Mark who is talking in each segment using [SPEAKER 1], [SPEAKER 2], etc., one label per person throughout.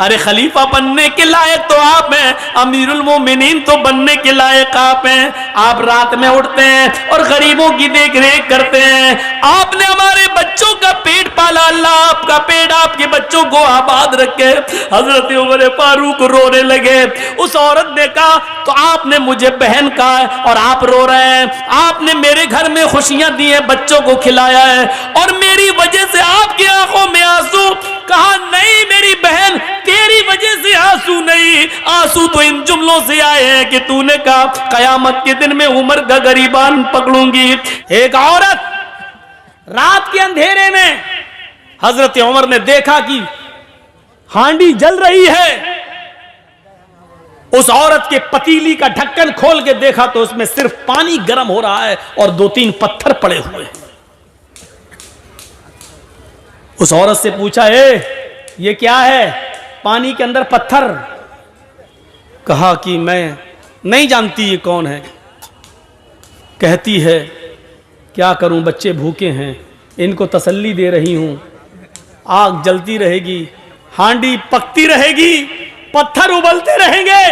[SPEAKER 1] अरे खलीफा बनने के लायक तो आप हैं, अमीरुल मोमिनीन तो बनने के लायक आप हैं। आप रात में उठते हैं और गरीबों की देख रेख करते हैं। आपने हमारे बच्चों का पेट पाला, अल्लाह आपका पेट आपके बच्चों को आबाद रखे। हजरत उमर फारूक रोने लगे। उस औरत ने कहा तो आपने मुझे बहन कहा और आप रो रहे हैं। आपने मेरे घर में खुशियां दी हैं, बच्चों को खिलाया है और मेरी वजह से आपकी आंखों में आंसू। कहा नहीं मेरी बहन, तेरी वजह से आंसू नहीं, आंसू तो इन जुमलों से आए हैं कि तूने कहा कयामत के दिन में उमर का गरीबान पकड़ूंगी। एक औरत रात के अंधेरे में हजरत उमर ने देखा कि हांडी जल रही है। उस औरत के पतीली का ढक्कन खोल के देखा तो उसमें सिर्फ पानी गर्म हो रहा है और 2-3 पत्थर पड़े हुए हैं। उस औरत से पूछा, ये क्या है पानी के अंदर पत्थर? कहा कि मैं नहीं जानती ये कौन है। कहती है क्या करूं, बच्चे भूखे हैं, इनको तसल्ली दे रही हूं। आग जलती रहेगी, हांडी पकती रहेगी, पत्थर उबलते रहेंगे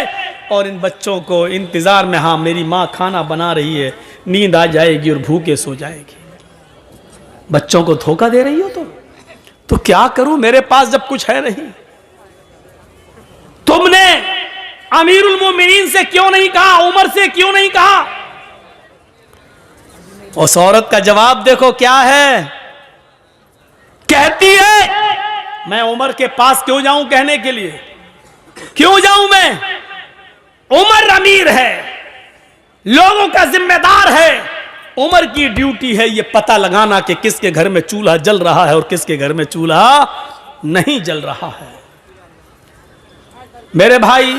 [SPEAKER 1] और इन बच्चों को इंतजार में, हाँ मेरी माँ खाना बना रही है, नींद आ जाएगी और भूखे सो जाएगी। बच्चों को धोखा दे रही हो तो क्या करूं, मेरे पास जब कुछ है नहीं। तुमने अमीरुल मोमिनीन से क्यों नहीं कहा, उमर से क्यों नहीं कहा? उस औरत का जवाब देखो क्या है। कहती है मैं उमर के पास क्यों जाऊं कहने के लिए, क्यों जाऊं मैं? उमर अमीर है, लोगों का जिम्मेदार है। उमर की ड्यूटी है ये पता लगाना कि किसके घर में चूल्हा जल रहा है और किसके घर में चूल्हा नहीं जल रहा है। मेरे भाई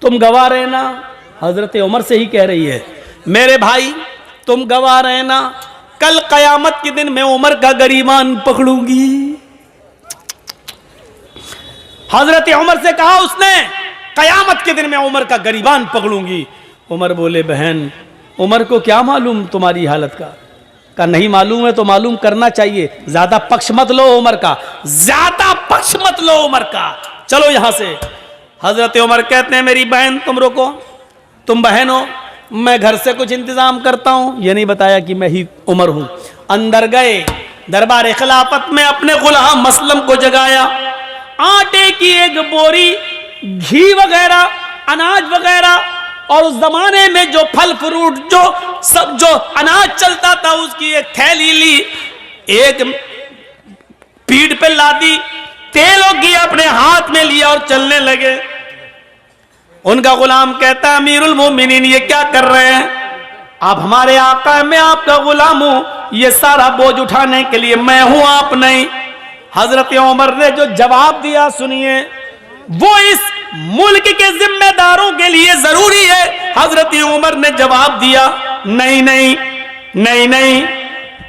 [SPEAKER 1] तुम गवाह रहना, हजरत उमर से ही कह रही है, मेरे भाई तुम गवाह रहना, कल कयामत के दिन मैं उमर का गरीबान पकड़ूंगी। हजरत उमर से कहा उसने, कयामत के दिन मैं उमर का गरीबान पकड़ूंगी। उमर बोले बहन, उमर को क्या मालूम तुम्हारी हालत का नहीं मालूम है तो मालूम करना चाहिए। ज्यादा पक्ष मत लो उमर का, ज्यादा पक्ष मत लो उमर का, चलो यहां से। हजरत उमर कहते हैं मेरी बहन तुम रुको, तुम बहन हो, मैं घर से कुछ इंतजाम करता हूं। ये नहीं बताया कि मैं ही उमर हूं। अंदर गए, दरबार खिलाफत में अपने गुलाम मसलम को जगाया। आटे की एक बोरी, घी वगैरह, अनाज वगैरह और उस जमाने में जो फल फ्रूट जो अनाज चलता था उसकी एक थैली ली, एक पीठ पे लादी, तेल और घी अपने हाथ में लिया और चलने लगे। उनका गुलाम कहता अमीरुल मोमिनीन ये क्या कर रहे हैं? आप हमारे आका हैं, मैं आपका गुलाम हूं, ये सारा बोझ उठाने के लिए मैं हूं, आप नहीं। हजरत उमर ने जो जवाब दिया सुनिए, वो इस मुल्क के जिम्मेदारों के लिए जरूरी है। हजरत उमर ने जवाब दिया नहीं नहीं नहीं नहीं,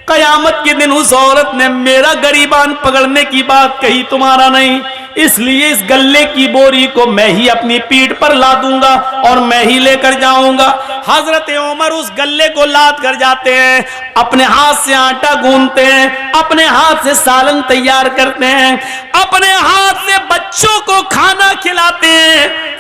[SPEAKER 1] कयामत के दिन उस औरत ने मेरा गरीबान पकड़ने की बात कही, तुम्हारा नहीं। इसलिए इस गल्ले की बोरी को मैं ही अपनी पीठ पर ला दूंगा और मैं ही लेकर जाऊंगा। हजरत उमर उस गल्ले को लाद कर जाते हैं, अपने हाथ से आटा गूंथते हैं, अपने हाथ से सालन तैयार करते हैं, अपने हाथ से बच्चों को खाना खिलाते हैं।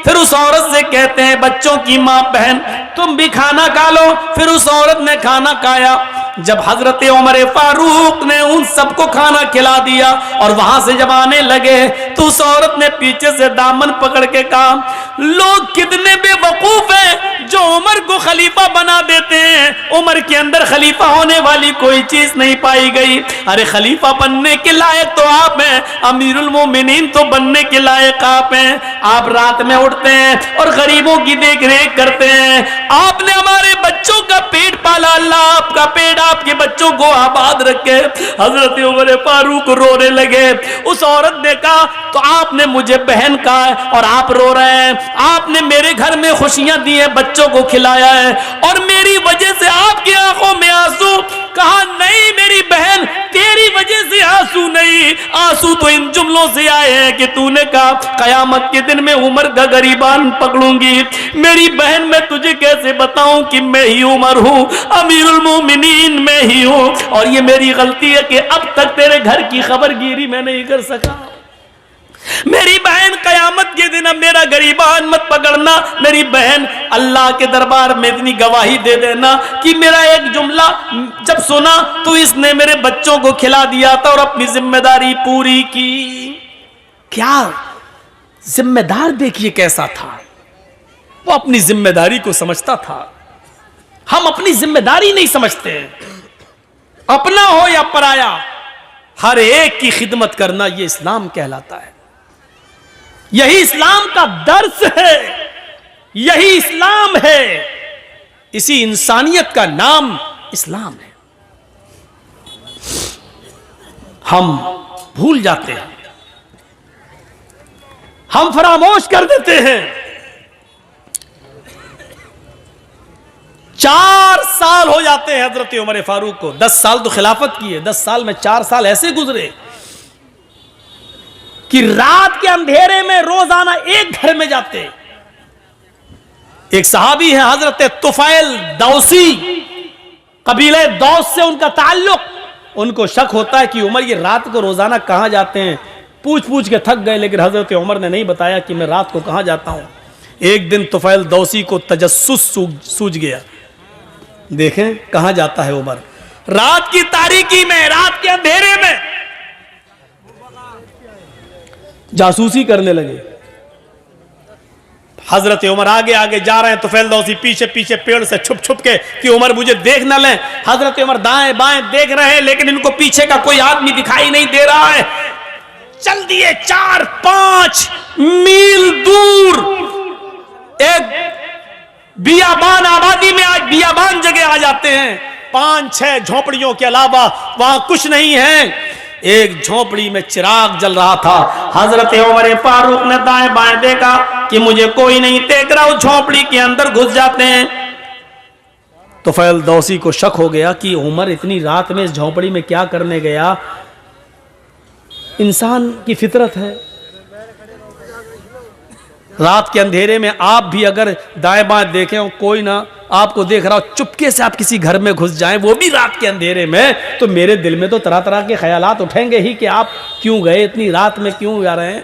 [SPEAKER 1] फिर उस औरत से कहते हैं बच्चों की मां बहन तुम भी खाना खा लो। फिर उस औरत ने खाना खाया। जब हजरत उमर फारूक ने उन सबको खाना खिला दिया और वहां से जब आने लगे तो उस औरत ने पीछे से दामन पकड़ के कहा लोग कितने बेवकूफ हैं जो उमर को खलीफा बना देते हैं। उमर के अंदर खलीफा होने वाली कोई चीज नहीं पाई गई। अरे खलीफा बनने के लायक तो आप हैं, अमीरुल मोमिनीन तो बनने के लायक आप हैं। आप रात में उठते हैं और गरीबों की देख रेख करते हैं। आपने हमारे बच्चों का पेट पाला, अल्लाह आपका पेट आपके बच्चों को आबाद रखे। हजरत उमर फारूक रोने लगे। उस औरत ने कहा तो आपने मुझे बहन कहा और आप रो रहे हैं। आपने मेरे घर में खुशियां दी हैं, बच्चों को खिलाया है और मेरी वजह से आपकी आंखों में आंसू। कहा नहीं मेरी बहन, तेरी वजह से आंसू नहीं, आंसू तो इन जुमलों से आए हैं कि तूने कहा कयामत के दिन में उमर का गरीबान पकड़ूंगी। मेरी बहन मैं तुझे कैसे बताऊं कि मैं ही उमर हूं, अमीरुल मोमिनीन मैं ही हूं और ये मेरी गलती है कि अब तक तेरे घर की खबरगिरी मैं नहीं कर सका। कयामत के दिन अब मेरा गरीबान मत पकड़ना। मेरी बहन अल्लाह के दरबार में इतनी गवाही दे देना कि मेरा एक जुमला जब सुना तो इसने मेरे बच्चों को खिला दिया था और अपनी जिम्मेदारी पूरी की। क्या जिम्मेदार देखिए कैसा था, वो अपनी जिम्मेदारी को समझता था। हम अपनी जिम्मेदारी नहीं समझते, अपना हो या पराया, हर एक की खिदमत करना यह इस्लाम कहलाता है। यही इस्लाम का दर्स है, यही इस्लाम है, इसी इंसानियत का नाम इस्लाम है। हम भूल जाते हैं, हम फरामोश कर देते हैं। 4 साल हो जाते हैं हजरत उमर फारूक को। 10 साल तो खिलाफत की है, 10 साल में 4 साल ऐसे गुजरे कि रात के अंधेरे में रोजाना एक घर में जाते। एक सहाबी है हजरत तुफैल दौसी, कबीले दौस से उनका ताल्लुक। उनको शक होता है कि उमर ये रात को रोजाना कहां जाते हैं। पूछ पूछ के थक गए, लेकिन हजरत उमर ने नहीं बताया कि मैं रात को कहां जाता हूं। एक दिन तुफैल दौसी को तजस्सुस सूझ गया, देखें कहां जाता है उमर। रात की तारीकी में, रात के अंधेरे में जासूसी करने लगे। हजरत उमर आगे आगे जा रहे हैं, तुफैल दौसी पीछे पीछे पेड़ से छुप छुप के कि उमर मुझे देख न लें। हजरत उमर दाएं बाएं देख रहे हैं, लेकिन इनको पीछे का कोई आदमी दिखाई नहीं दे रहा है। चल दिए 4-5 मील दूर एक बियाबान आबादी में, आज बियाबान जगह आ जाते हैं। 5-6 झोपड़ियों के अलावा वहां कुछ नहीं है। एक झोपड़ी में चिराग जल रहा था। हजरत उमर फारूक ने दाएं बाएं देखा कि मुझे कोई नहीं देख रहा, उस झोपड़ी के अंदर घुस जाते हैं। तुफैल दौसी को शक हो गया कि उमर इतनी रात में इस झोपड़ी में क्या करने गया। इंसान की फितरत है, रात के अंधेरे में आप भी अगर दाएं बाएं देखें और कोई ना आपको देख रहा हो, चुपके से आप किसी घर में घुस जाएं, वो भी रात के अंधेरे में, तो मेरे दिल में तो तरह तरह के ख्यालात उठेंगे ही कि आप क्यों गए, इतनी रात में क्यों जा रहे हैं।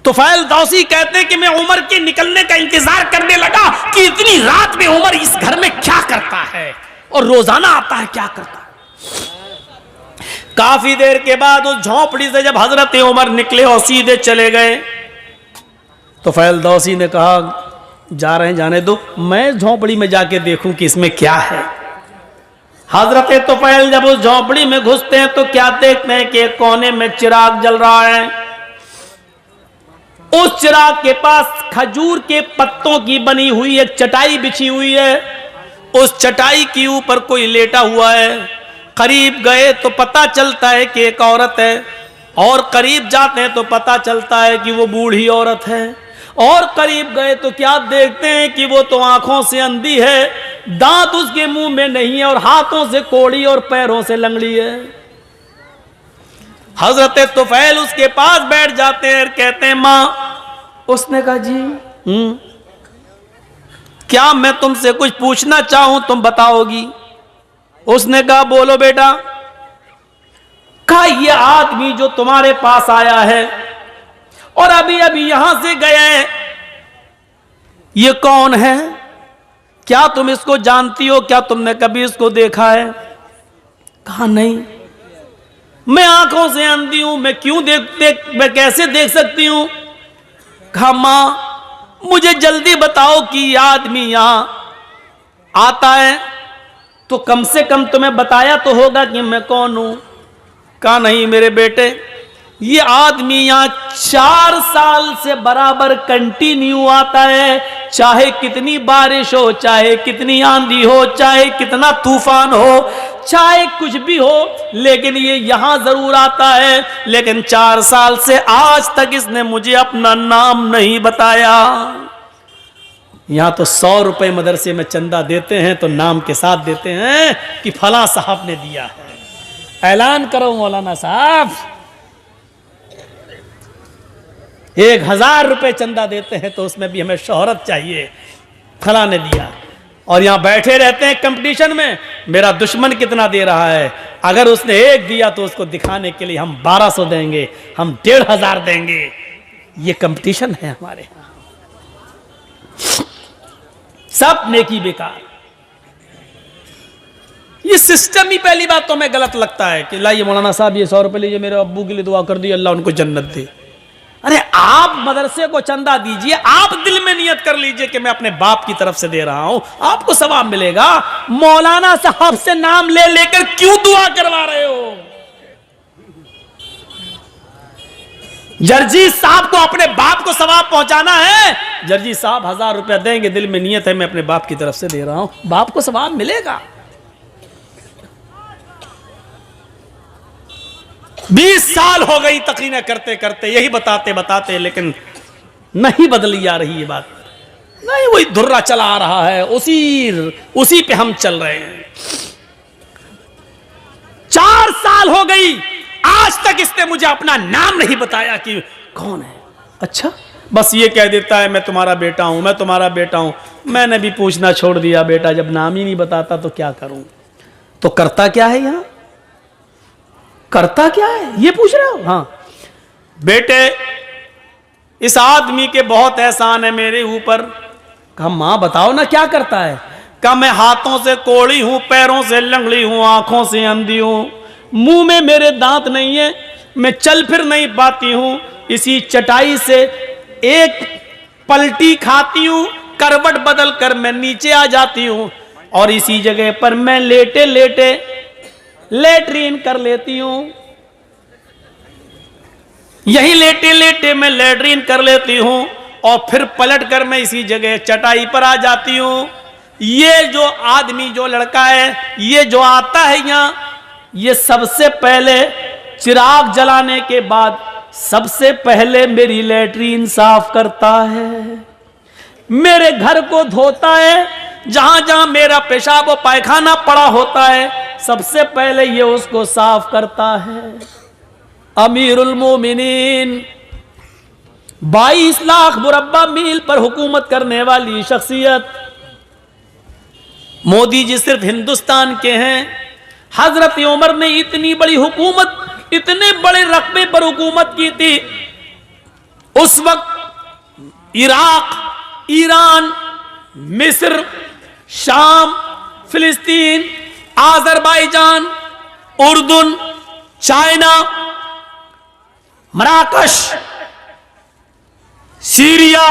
[SPEAKER 1] तुफैल दौसी कहते हैं कि मैं उमर के निकलने का इंतजार करने लगा कि इतनी रात में उमर इस घर में क्या करता है और रोजाना आता है क्या करता है। काफी देर के बाद उस झोपड़ी से जब हजरत उमर निकले और सीधे चले गए, तुफैल दौसी ने कहा जा रहे हैं जाने दो, मैं झोपड़ी में जाके देखूं कि इसमें क्या है। हजरत तुफैल जब उस झोपड़ी में घुसते हैं तो क्या देखते हैं कि कोने में चिराग जल रहा है। उस चिराग के पास खजूर के पत्तों की बनी हुई एक चटाई बिछी हुई है। उस चटाई के ऊपर कोई लेटा हुआ है। करीब गए तो पता चलता है कि एक औरत है, और करीब जाते हैं तो पता चलता है कि वो बूढ़ी औरत है, और करीब गए तो क्या देखते हैं कि वो तो आंखों से अंधी है, दांत उसके मुंह में नहीं है, और हाथों से कोड़ी और पैरों से लंगड़ी है। हजरत तुफैल उसके पास बैठ जाते हैं और कहते हैं मां। उसने कहा जी क्या मैं तुमसे कुछ पूछना चाहूं तुम बताओगी। उसने कहा बोलो बेटा। कहा ये आदमी जो तुम्हारे पास आया है और अभी अभी यहां से गया है, ये कौन है, क्या तुम इसको जानती हो, क्या तुमने कभी इसको देखा है। कहा नहीं, मैं आंखों से अंधी हूं, मैं क्यों मैं कैसे देख सकती हूं। कहा मां मुझे जल्दी बताओ कि ये आदमी यहां आता है तो कम से कम तुम्हें बताया तो होगा कि मैं कौन हूं। कहा नहीं मेरे बेटे, ये आदमी यहां 4 साल से बराबर कंटिन्यू आता है, चाहे कितनी बारिश हो, चाहे कितनी आंधी हो, चाहे कितना तूफान हो, चाहे कुछ भी हो, लेकिन ये यहां जरूर आता है। लेकिन 4 साल से आज तक इसने मुझे अपना नाम नहीं बताया। यहां तो 100 रुपए मदरसे में चंदा देते हैं तो नाम के साथ देते हैं कि फला साहब ने दिया है। ऐलान करो मौलाना साहब, 1000 रुपए चंदा देते हैं तो उसमें भी हमें शोहरत चाहिए, फला ने दिया। और यहां बैठे रहते हैं कंपटीशन में, मेरा दुश्मन कितना दे रहा है, अगर उसने 1 दिया तो उसको दिखाने के लिए हम 1200 देंगे, हम 1500 देंगे। ये कंपटीशन है हमारे यहां, सब नेकी बेकार। ये सिस्टम ही पहली बात तो हमें गलत लगता है कि लाइए मौलाना साहब ये 100 रुपए लीजिए, मेरे अब्बू के लिए दुआ कर दी, अल्लाह उनको जन्नत दे। अरे आप मदरसे को चंदा दीजिए, आप दिल में नियत कर लीजिए कि मैं अपने बाप की तरफ से दे रहा हूं, आपको सवाब मिलेगा। मौलाना साहब से नाम ले लेकर क्यों दुआ करवा रहे हो? जर्जी साहब को अपने बाप को सवाब पहुंचाना है, जर्जी साहब 1000 रुपया देंगे, दिल में नियत है मैं अपने बाप की तरफ से दे रहा हूं, बाप को सवाब मिलेगा। 20 साल हो गई तकरीरें करते करते, यही बताते बताते, लेकिन नहीं बदली जा रही ये बात, नहीं वही धुर्रा चला आ रहा है, उसी पे हम चल रहे हैं। 4 साल हो गई, आज तक इसने मुझे अपना नाम नहीं बताया कि कौन है। अच्छा, बस ये कह देता है मैं तुम्हारा बेटा हूं, मैं तुम्हारा बेटा हूं। मैंने भी पूछना छोड़ दिया, बेटा जब नाम ही नहीं बताता तो क्या करूं। तो करता क्या है यहां, करता क्या है ये पूछ रहे हो? हाँ बेटे, इस आदमी के बहुत एहसान है मेरे ऊपर। कहा मां बताओ ना क्या करता है। कहा मैं हाथों से कोड़ी हूं, पैरों से लंगड़ी हूं, आंखों से अंधी हूं, मुंह में मेरे दांत नहीं है, मैं चल फिर नहीं पाती हूं, इसी चटाई से एक पलटी खाती हूं, करवट बदल कर मैं नीचे आ जाती हूं, और इसी जगह पर मैं लेटे लेटे लेटरीन कर लेती हूं, यही लेटे लेटे मैं लेटरीन कर लेती हूं, और फिर पलट कर मैं इसी जगह चटाई पर आ जाती हूं। ये जो आदमी, जो लड़का है, ये जो आता है यहां, ये सबसे पहले चिराग जलाने के बाद सबसे पहले मेरी लेटरीन साफ करता है, मेरे घर को धोता है, जहां जहां मेरा पेशाब और पायखाना पड़ा होता है सबसे पहले ये उसको साफ करता है। अमीरुल मोमिनीन, 22 लाख मुरब्बा मील पर हुकूमत करने वाली शख्सियत, मोदी जी सिर्फ हिंदुस्तान के हैं। हजरत उमर ने इतनी बड़ी हुकूमत, इतने बड़े रकबे पर हुकूमत की थी। उस वक्त इराक, ईरान, मिस्र, शाम, फिलिस्तीन, आजरबाईजान, उर्दून, चाइना, मराकश, सीरिया,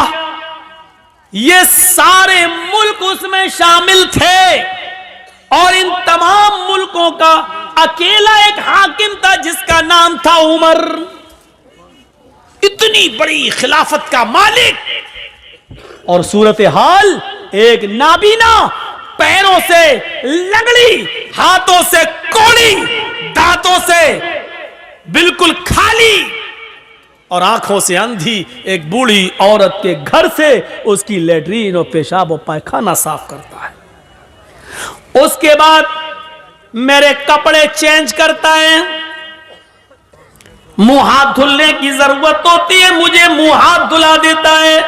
[SPEAKER 1] ये सारे मुल्क उसमें शामिल थे, और इन तमाम मुल्कों का अकेला एक हाकिम था जिसका नाम था उमर। इतनी बड़ी खिलाफत का मालिक, और सूरत हाल एक नाबीना, पैरों से लंगड़ी, हाथों से कोड़ी, दांतों से बिल्कुल खाली और आंखों से अंधी एक बूढ़ी औरत के घर से उसकी लेटरीन और पेशाब और पायखाना साफ करता है। उसके बाद मेरे कपड़े चेंज करता है, मुंह हाथ धुलने की जरूरत होती है मुझे मुंह हाथ धुला देता है,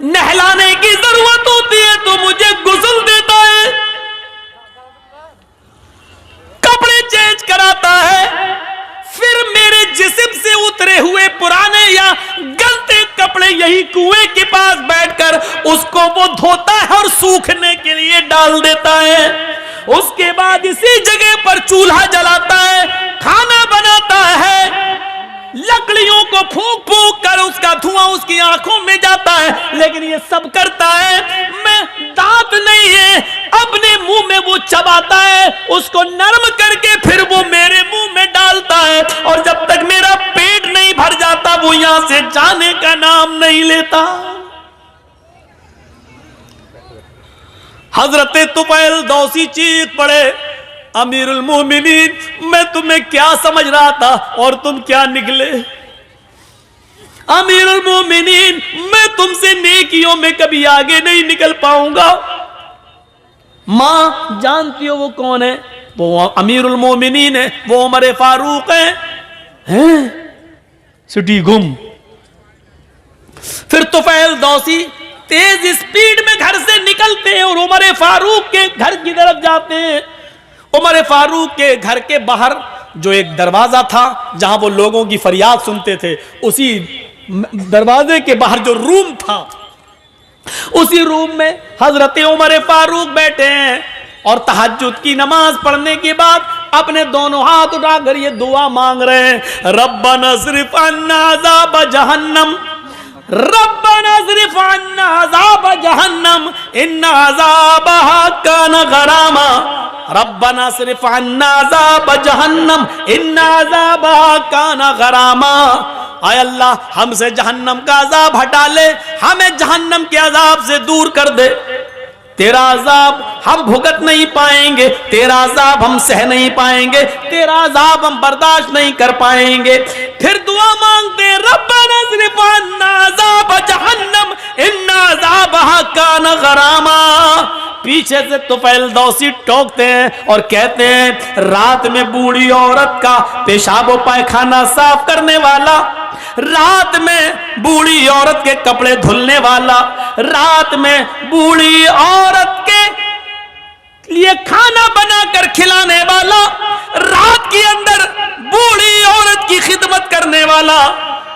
[SPEAKER 1] नहलाने की जरूरत होती है तो मुझे गुस्ल देता है, कपड़े चेंज कराता है, फिर मेरे जिस्म से उतरे हुए पुराने या गलते कपड़े यही कुएं के पास बैठकर उसको वो धोता है और सूखने के लिए डाल देता है। उसके बाद इसी जगह पर चूल्हा जलाता है, खाना बनाता है, लकड़ियों को फूंक फूंक कर उसका धुआं उसकी आंखों में जाता है, लेकिन ये सब करता है। मैं दांत नहीं है, अपने मुंह में वो चबाता है, उसको नरम करके फिर वो मेरे मुंह में डालता है, और जब तक मेरा पेट नहीं भर जाता वो यहां से जाने का नाम नहीं लेता। हजरत तुफैल दौसी चीख पड़े, अमीरुल मोमिनीन, मैं तुम्हें क्या समझ रहा था और तुम क्या निकले। अमीरुल मोमिनीन, मैं तुमसे नेकियों में कभी आगे नहीं निकल पाऊंगा। मां जानती हो वो कौन है? वो अमीरुल मोमिनीन है, वो उमर फारूक हैं? सिटी गुम। फिर तुफैल दौसी तेज स्पीड में घर से निकलते हैं और उमर फारूक के घर की तरफ जाते हैं। उमर फारूक के घर के बाहर जो एक दरवाजा था जहां वो लोगों की फरियाद सुनते थे, उसी दरवाजे के बाहर जो रूम था, उसी रूम में हजरत उमर फारूक बैठे हैं और तहज्जुद की नमाज पढ़ने के बाद अपने दोनों हाथ उठाकर ये दुआ मांग रहे हैं, रब्बना सिर्फ अन्ना अज़ाब जहन्नम, रब्बना सिर्फ अन्ना अज़ाब जहन्नम इन्ना अज़ाबहा कान गरामा, रब्बना सिर्फ अन्ना अज़ाब जहन्नम इन्ना अज़ाबहा कान गरामा। आय अल्लाह हमसे जहन्नम का अजाब हटा ले, हमें जहन्नम के अजाब से दूर कर दे। तेरा अजाब हम भुगत नहीं पाएंगे, तेरा अजाब हम सह नहीं पाएंगे, तेरा अजाब हम बर्दाश्त नहीं कर पाएंगे। फिर दुआ मांगते, रब्बना सिर्फ अन्ना अज़ाब जहन्नम इन्ना अज़ाबहा कान गरामा। पीछे से तुफैल दौसी टोकते हैं और कहते हैं, रात में बूढ़ी औरत का पेशाब व पायखाना साफ करने वाला, रात में बूढ़ी औरत के कपड़े धुलने वाला, रात में बूढ़ी औरत के लिए खाना बनाकर खिलाने वाला, रात के अंदर बूढ़ी औरत की खिदमत करने वाला,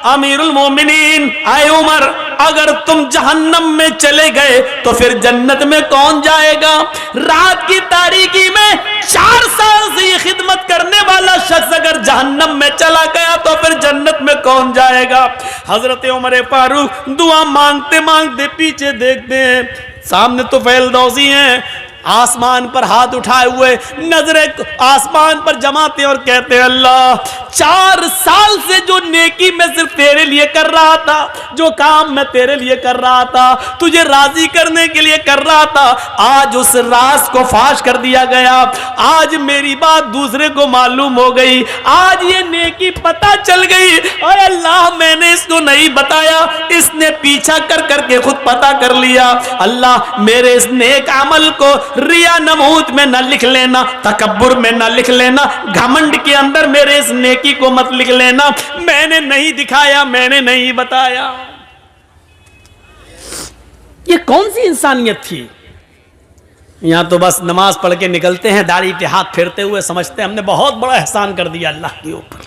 [SPEAKER 1] अमीरुल मोमिनीन आए उमर, अगर तुम जहन्नम में चले गए तो फिर जन्नत में कौन जाएगा? रात की तारीकी में 4 साल से ये खिदमत करने वाला शख्स अगर जहन्नम में चला गया तो फिर जन्नत में कौन जाएगा? हजरत उमर फारूक दुआ मांगते मांगते पीछे देखते हैं, सामने तो फैल दौसी हैं, आसमान पर हाथ उठाए हुए नजरें आसमान पर जमाते और कहते हैं, अल्लाह 4 साल से जो नेकी मैं सिर्फ तेरे लिए कर रहा था, जो काम मैं तेरे लिए कर रहा था, तुझे राजी करने के लिए कर रहा था, आज उस राज को फाश कर दिया गया, आज मेरी बात दूसरे को मालूम हो गई, आज ये नेकी पता चल गई और अल्लाह मैंने इसको नहीं बताया, इसने पीछा कर करके खुद पता कर लिया। अल्लाह मेरे इस नेक अमल को रिया नमूत में न लिख लेना, तकब्बुर में न लिख लेना, घमंड के अंदर मेरे इस नेकी को मत लिख लेना, मैंने नहीं दिखाया, मैंने नहीं बताया। ये कौन सी इंसानियत थी? यहां तो बस नमाज पढ़ के निकलते हैं, दाढ़ी पे हाथ फेरते हुए समझते हैं हमने बहुत बड़ा एहसान कर दिया अल्लाह के ऊपर।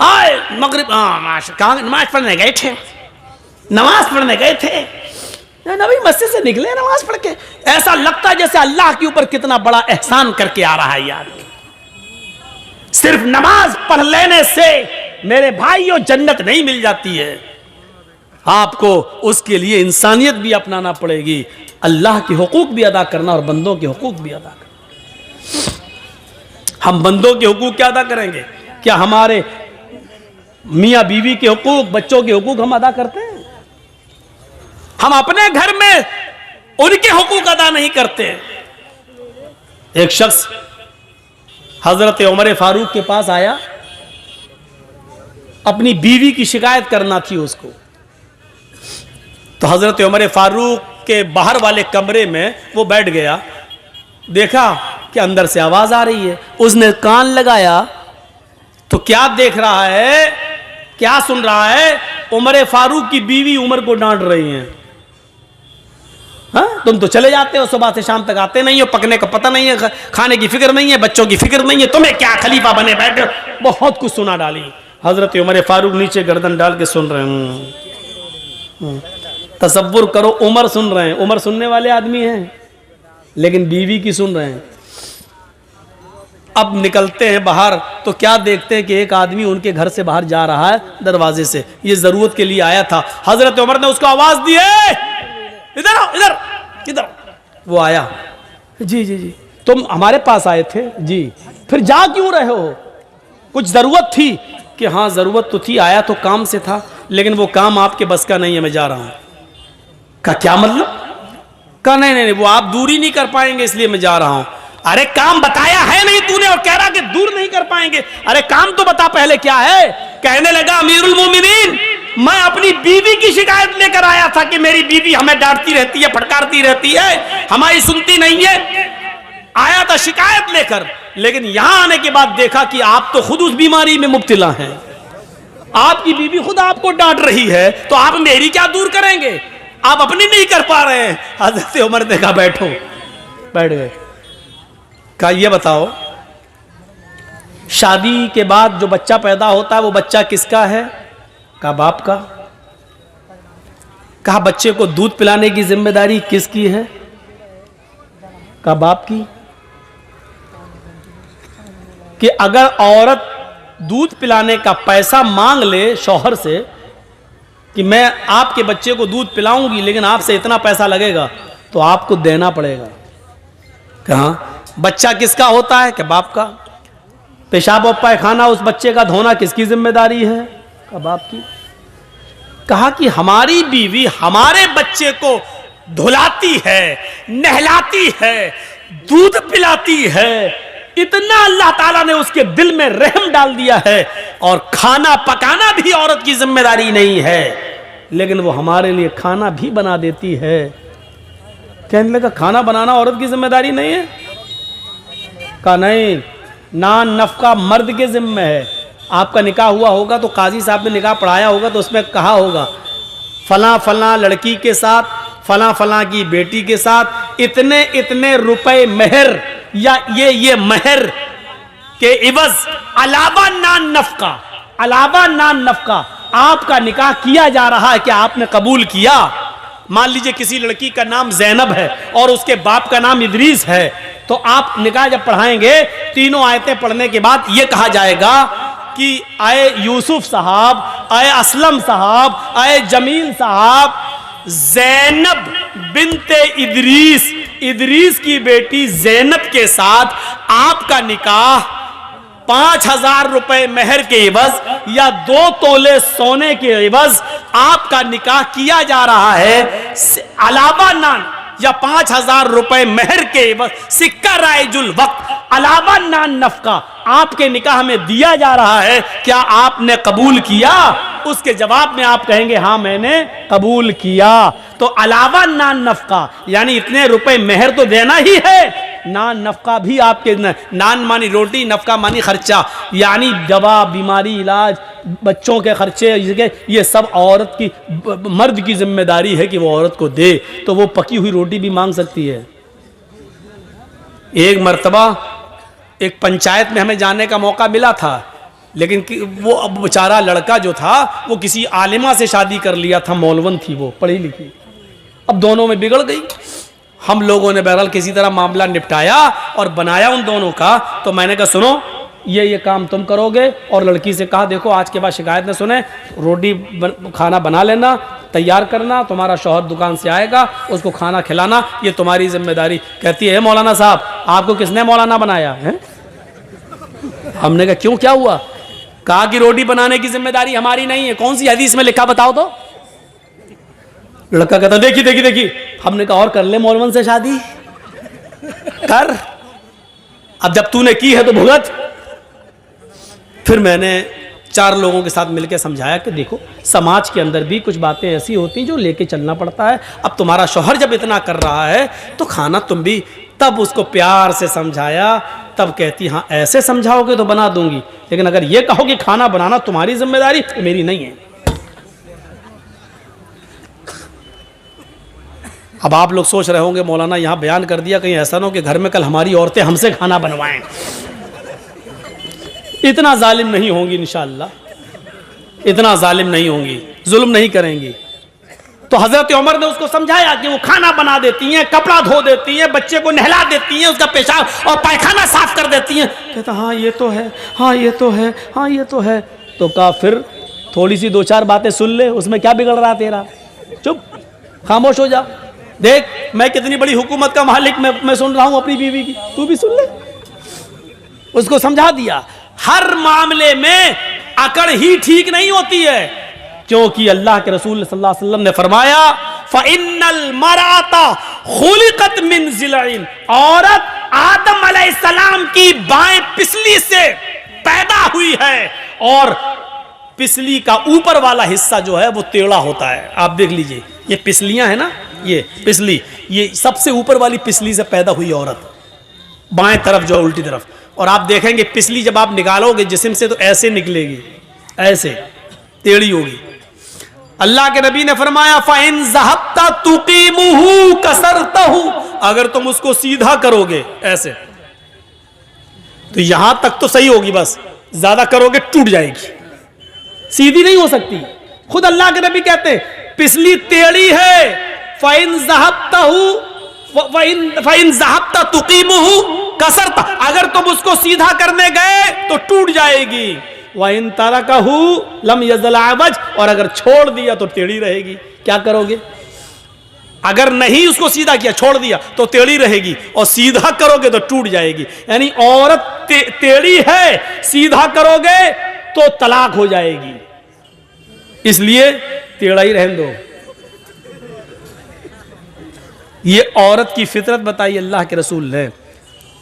[SPEAKER 1] आए मगरिब कहां नमाज पढ़ने गए थे, नमाज पढ़ने गए थे, नबी मस्जिद से निकले नमाज पढ़ के, ऐसा लगता है जैसे अल्लाह के ऊपर कितना बड़ा एहसान करके आ रहा है यार। सिर्फ नमाज पढ़ लेने से मेरे भाइयों जन्नत नहीं मिल जाती है, आपको उसके लिए इंसानियत भी अपनाना पड़ेगी, अल्लाह के हुकूक भी अदा करना और बंदों के हुकूक भी अदा करना। हम बंदों के हुकूक क्या अदा करेंगे? क्या हमारे मियाँ बीवी के हुकूक, बच्चों के हुकूक हम अदा करते हैं? हम अपने घर में उनके हुकूक अदा नहीं करते। एक शख्स हजरत उमर फारूक के पास आया, अपनी बीवी की शिकायत करना थी उसको। तो हजरत उमर फारूक के बाहर वाले कमरे में वो बैठ गया, देखा कि अंदर से आवाज आ रही है, उसने कान लगाया तो क्या देख रहा है, क्या सुन रहा है? उमर फारूक की बीवी उमर को डांट रही है, हाँ तुम तो चले जाते हो, सुबह से शाम तक आते नहीं हो, पकने का पता नहीं है, खाने की फिक्र नहीं है, बच्चों की फिक्र नहीं है, तुम्हें क्या खलीफा बने बैठे। बहुत कुछ सुना डाली। हजरत उमर फारूक नीचे गर्दन डाल के सुन रहे हैं। तसव्वुर करो, उमर सुन रहे हैं, उमर सुनने वाले आदमी हैं, लेकिन बीवी की सुन रहे हैं। अब निकलते हैं बाहर तो क्या देखते हैं कि एक आदमी उनके घर से बाहर जा रहा है दरवाजे से, ये जरूरत के लिए आया था। हजरत उमर ने उसको आवाज दी, इधर आओ, इधर किधर? वो आया, जी जी जी तुम हमारे पास आए थे जी, फिर जा क्यों रहे हो? कुछ जरूरत थी? कि हाँ जरूरत तो थी, आया तो काम से था, लेकिन वो काम आपके बस का नहीं है, मैं जा रहा हूं। का क्या मतलब? का नहीं नहीं वो आप दूरी नहीं कर पाएंगे इसलिए मैं जा रहा हूं। अरे काम बताया है नहीं तूने और कह रहा कि दूर नहीं कर पाएंगे, अरे काम तो बता पहले क्या है। कहने लगा, अमीरुल मोमिनीन मैं अपनी बीवी की शिकायत लेकर आया था कि मेरी बीवी हमें डांटती रहती है, फटकारती रहती है, हमारी सुनती नहीं है, आया था शिकायत लेकर, लेकिन यहां आने के बाद देखा कि आप तो खुद उस बीमारी में मुब्तला हैं, आपकी बीवी खुद आपको डांट रही है, तो आप मेरी क्या दूर करेंगे, आप अपनी नहीं कर पा रहे हैं। हजरत उमर ने कहा बैठो, बैठ गए। कहा ये बताओ शादी के बाद जो बच्चा पैदा होता है वो बच्चा किसका है? कहा बाप का। कहा बच्चे को दूध पिलाने की जिम्मेदारी किसकी है? कहा बाप की। कि अगर औरत दूध पिलाने का पैसा मांग ले शौहर से कि मैं आपके बच्चे को दूध पिलाऊंगी लेकिन आपसे इतना पैसा लगेगा, तो आपको देना पड़ेगा। कहाँ बच्चा किसका होता है? कि बाप का। पेशाब और पैखाना उस बच्चे का धोना किसकी जिम्मेदारी है? का बाप की। कहा कि हमारी बीवी हमारे बच्चे को धुलाती है, नहलाती है, दूध पिलाती है, इतना अल्लाह ताला ने उसके दिल में रहम डाल दिया है, और खाना पकाना भी औरत की जिम्मेदारी नहीं है, लेकिन वो हमारे लिए खाना भी बना देती है। कहने लगा खाना बनाना औरत की जिम्मेदारी नहीं है? कहा नहीं, नान नफका मर्द के जिम्मे है। आपका निकाह हुआ होगा तो काजी साहब ने निकाह पढ़ाया होगा तो उसमें कहा होगा फला फला लड़की के साथ, फला फला की बेटी के साथ इतने इतने रुपए मेहर, या ये मेहर के इवज अलावा नान नफका, अलावा नान नफका आपका निकाह किया जा रहा है कि आपने कबूल किया। मान लीजिए किसी लड़की का नाम जैनब है और उसके बाप का नाम इदरीस है, तो आप निकाह जब पढ़ाएंगे तीनों आयतें पढ़ने के बाद यह कहा जाएगा कि आए यूसुफ साहब, आए असलम साहब, आए जमील साहब, जैनब बिनते इदरीस, इदरीस की बेटी जैनब के साथ आपका निकाह 5,000 रुपए मेहर के एवज या 2 तोले सोने के एवज आपका निकाह किया जा रहा है, अलावा नान या 5,000 रुपए मेहर के एवज सिक्का राइजुल वक्त अलावा नान नफका आपके निकाह में दिया जा रहा है। क्या आपने कबूल किया? उसके जवाब में आप कहेंगे हाँ मैंने कबूल किया। तो अलावा नान नफका यानी इतने रुपए मेहर तो देना ही है, नान नफका भी आपके, नान मानी रोटी, नफका मानी खर्चा, यानी दवा, बीमारी, इलाज, बच्चों के खर्चे, ये सब औरत की, मर्द की जिम्मेदारी है कि वो औरत को दे। तो वो पकी हुई रोटी भी मांग सकती है। एक मर्तबा एक पंचायत में हमें जाने का मौका मिला था, लेकिन वो अब बेचारा लड़का जो था वो किसी आलिमा से शादी कर लिया था, मौलवन थी वो, पढ़ी लिखी। अब दोनों में बिगड़ गई। हम लोगों ने बहरहाल किसी तरह मामला निपटाया और बनाया उन दोनों का। तो मैंने कहा सुनो ये काम तुम करोगे, और लड़की से कहा देखो आज के बाद शिकायत न सुने, रोटी खाना बना लेना, तैयार करना, तुम्हारा शौहर दुकान से आएगा, उसको खाना खिलाना, ये तुम्हारी जिम्मेदारी। कहती है मौलाना साहब आपको किसने मौलाना बनाया है? हमने कहा क्यों, क्या हुआ? कहा कि रोटी बनाने की जिम्मेदारी हमारी नहीं है। कौन सी हदीस में लिखा बताओ तो? लड़का कहता देखी देखी देखी। हमने कहा और कर ले मौलवन से शादी कर, अब जब तूने की है तो भुगत। फिर मैंने 4 लोगों के साथ मिलकर समझाया कि देखो समाज के अंदर भी कुछ बातें ऐसी होती हैं जो लेके चलना पड़ता है। अब तुम्हारा शौहर जब इतना कर रहा है तो खाना तुम भी, तब उसको प्यार से समझाया। तब कहती हाँ ऐसे समझाओगे तो बना दूंगी, लेकिन अगर ये कहो कि खाना बनाना तुम्हारी जिम्मेदारी, मेरी नहीं है। अब आप लोग सोच रहे होंगे मौलाना यहाँ बयान कर दिया, कहीं ऐसा ना हो कि घर में कल हमारी औरतें हमसे खाना बनवाएं। इतना जालिम नहीं होंगी इंशाअल्लाह, इतना जालिम नहीं होंगी, जुल्म नहीं करेंगी। तो हजरत उमर ने उसको समझाया कि वो खाना बना देती हैं, कपड़ा धो देती हैं, बच्चे को नहला देती हैं, उसका पेशाब और पैखाना साफ कर देती हैं। कहता हाँ ये तो है, हाँ ये तो है, हाँ ये तो है। तो कहा फिर थोड़ी सी 2-4 बातें सुन ले, उसमें क्या बिगड़ रहा तेरा, चुप खामोश हो जा। देख मैं कितनी बड़ी हुकूमत का मालिक मैं सुन रहा हूं अपनी बीवी की, तू भी सुन ले। उसको समझा दिया हर मामले में अकड़ ही ठीक नहीं होती है, क्योंकि अल्लाह के रसूल सल्लल्लाहु अलैहि वसल्लम ने फरमाया फ़इन्नल मराता खुलिकत मिन ज़िलइन, औरत आदम अलैहिस्सलाम की बाएं पिसली से पैदा हुई है, और पिसली का ऊपर वाला हिस्सा जो है वो टेढ़ा होता है। आप देख लीजिए ये पिसलियां है ना, ये पिसली, ये सबसे ऊपर वाली पिसली से पैदा हुई औरत, बाएं तरफ जो उल्टी तरफ। और आप देखेंगे पिसली जब आप निकालोगे जिस्म से तो ऐसे निकलेगी, ऐसे टेढ़ी होगी। अल्लाह के नबी ने फरमाया फ़इन ज़हबता तुक़ीमुहु कसरतहु, अगर तुम उसको सीधा करोगे ऐसे तो यहां तक तो सही होगी, बस ज्यादा करोगे टूट जाएगी, सीधी नहीं हो सकती। खुद अल्लाह के नबी कहते हैं पिछली टेढ़ी है, फ़इन ज़हबता तुकीमुहु कसरता, अगर तुम उसको सीधा करने गए तो टूट जाएगी। वइन तरकहु लम यज़ल अवज, और अगर छोड़ दिया तो टेढ़ी रहेगी। क्या करोगे? अगर नहीं उसको सीधा किया, छोड़ दिया तो टेढ़ी रहेगी, और सीधा करोगे तो टूट जाएगी। यानी औरत टेढ़ी है, सीधा करोगे तो तलाक हो जाएगी, इसलिए टेढ़ा ही रहने दो। ये औरत की फितरत बताई अल्लाह के रसूल ने।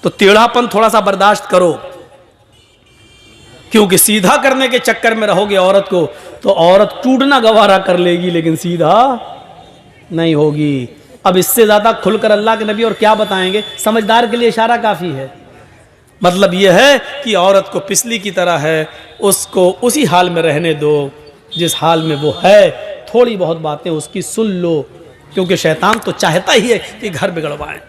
[SPEAKER 1] तो टेढ़ापन थोड़ा सा बर्दाश्त करो, क्योंकि सीधा करने के चक्कर में रहोगे औरत को तो औरत टूटना गवारा कर लेगी, लेकिन सीधा नहीं होगी। अब इससे ज्यादा खुलकर अल्लाह के नबी और क्या बताएंगे? समझदार के लिए इशारा काफी है। मतलब यह है कि औरत को पिछली की तरह है, उसको उसी हाल में रहने दो जिस हाल में वो है। थोड़ी बहुत बातें उसकी सुन लो, क्योंकि शैतान तो चाहता ही है कि घर बिगड़वाएं।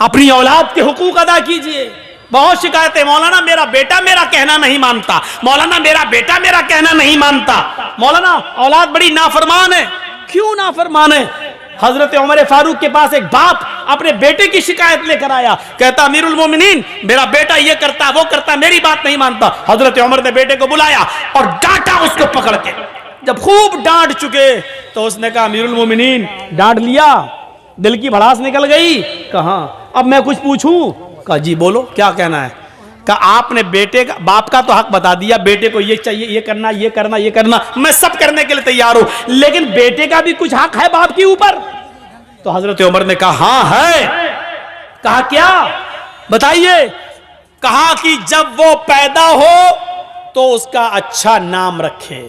[SPEAKER 1] अपनी औलाद के हुकूक अदा कीजिए। बहुत शिकायतें, मौलाना मेरा बेटा मेरा कहना नहीं मानता, मौलाना मेरा बेटा मेरा कहना नहीं मानता, मौलाना औलाद बड़ी नाफरमान है। क्यों नाफरमान है? हजरत उमर फारूक के पास एक बाप अपने बेटे की शिकायत लेकर आया, कहता अमीरुल मोमिनीन मेरा बेटा ये करता वो करता, मेरी बात नहीं मानता। हजरत उमर ने बेटे को बुलाया और डांटा उसको पकड़ के। जब खूब डांट चुके तो उसने कहा अमीरुल मोमिनीन डांट लिया, दिल की भड़ास निकल गई, कहा अब मैं कुछ पूछूं? कहा जी बोलो, क्या कहना है? कहा आपने बेटे का बाप का तो हक बता दिया, बेटे को ये चाहिए, ये करना ये करना ये करना, मैं सब करने के लिए तैयार हूं, लेकिन बेटे का भी कुछ हक है बाप के ऊपर। तो हजरत उमर ने कहा हाँ है। कहा क्या? बताइए। कहा कि जब वो पैदा हो तो उसका अच्छा नाम रखे।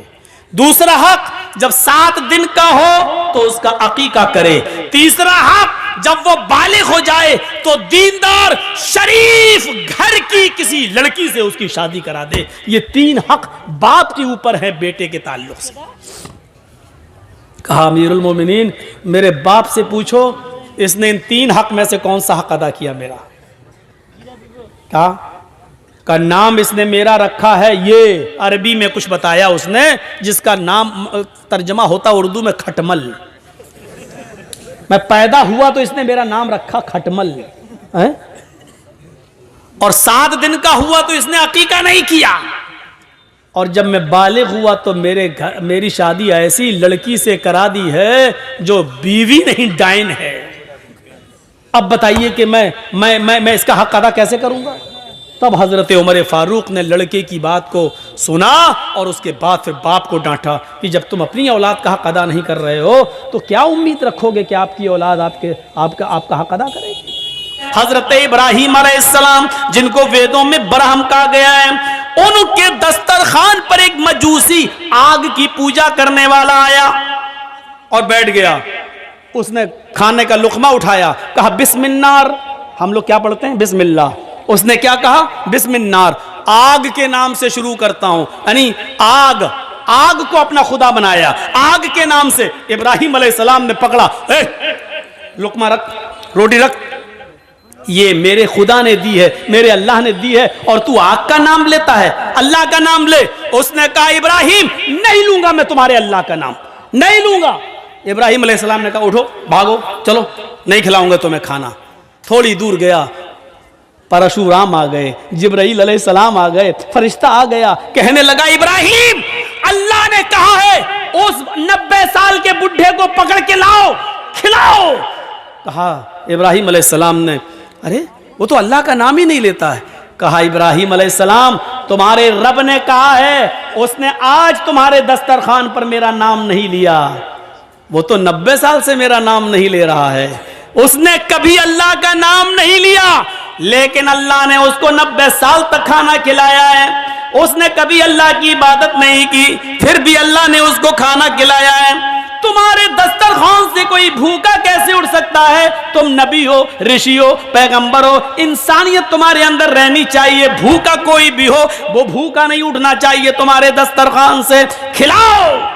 [SPEAKER 1] दूसरा हक, जब 7 दिन का हो तो उसका अकीका करे। तीसरा हक, जब वो बालिग हो जाए तो दीनदार शरीफ घर की किसी लड़की से उसकी शादी करा दे। ये 3 हक बाप के ऊपर है बेटे के ताल्लुक से। कहा अमीरुल मोमिनीन मेरे बाप से पूछो इसने इन 3 हक में से कौन सा हक अदा किया मेरा? का नाम इसने मेरा रखा है, ये अरबी में कुछ बताया उसने, जिसका नाम तर्जमा होता उर्दू में खटमल। मैं पैदा हुआ तो इसने मेरा नाम रखा खटमल है? और 7 दिन का हुआ तो इसने अकीका नहीं किया। और जब मैं बालिग हुआ तो मेरी शादी ऐसी लड़की से करा दी है जो बीवी नहीं डाइन है। अब बताइए कि मैं इसका हक अदा कैसे करूंगा? तब हजरत उमर फारूक ने लड़के की बात को सुना और उसके बाद फिर बाप को डांटा कि जब तुम अपनी औलाद का हक अदा नहीं कर रहे हो तो क्या उम्मीद रखोगे कि आपकी औलाद आपका हक अदा करेगी? हजरत इब्राहीम अलैहिस्सलाम जिनको वेदों में बरहम कहा गया है, उनके दस्तरखान पर एक मजूसी आग की पूजा करने वाला आया और बैठ गया। उसने खाने का लुकमा उठाया, कहा बिस्मिल्लाह। हम लोग क्या पढ़ते हैं? बिस्मिल्लाह। उसने क्या कहा? बिस्मिल्लाह, आग के नाम से शुरू करता हूं। यानी आग को अपना खुदा बनाया। आग के नाम से इब्राहीम अलैहिस्सलाम ने पकड़ा, लुकमा रख, रोटी रख, ये मेरे खुदा ने दी है, मेरे अल्लाह ने दी है, और तू आग का नाम लेता है, अल्लाह का नाम ले। उसने कहा इब्राहीम नहीं लूंगा मैं तुम्हारे अल्लाह का नाम, नहीं लूंगा। इब्राहीम अलैहिस्सलाम ने कहा उठो भागो चलो, नहीं खिलाऊंगा तुम्हें खाना। थोड़ी दूर गया, परशुराम आ गए, जिब्राइल अलैहिस्सलाम आ गए, फरिश्ता आ गया, कहने लगा इब्राहीम अल्लाह ने कहा है उस 90 साल के बुढ़े को पकड़ के लाओ, खिलाओ। कहा इब्राहीम अलैहिस्सलाम ने अरे वो तो अल्लाह का नाम ही नहीं लेता है। कहा इब्राहीम अलैहिस्सलाम तुम्हारे रब ने कहा है, उसने आज तुम्हारे दस्तरखान पर मेरा नाम नहीं लिया, वो तो 90 साल से मेरा नाम नहीं ले रहा है, उसने कभी अल्लाह का नाम नहीं लिया, लेकिन अल्लाह ने उसको 90 साल तक खाना खिलाया है। उसने कभी अल्लाह की इबादत नहीं की, फिर भी अल्लाह ने उसको खाना खिलाया है। तुम्हारे दस्तरखान से कोई भूखा कैसे उठ सकता है? तुम नबी हो, ऋषि हो, पैगंबर हो, इंसानियत तुम्हारे अंदर रहनी चाहिए। भूखा कोई भी हो वो भूखा नहीं उठना चाहिए तुम्हारे दस्तरखान से, खिलाओ।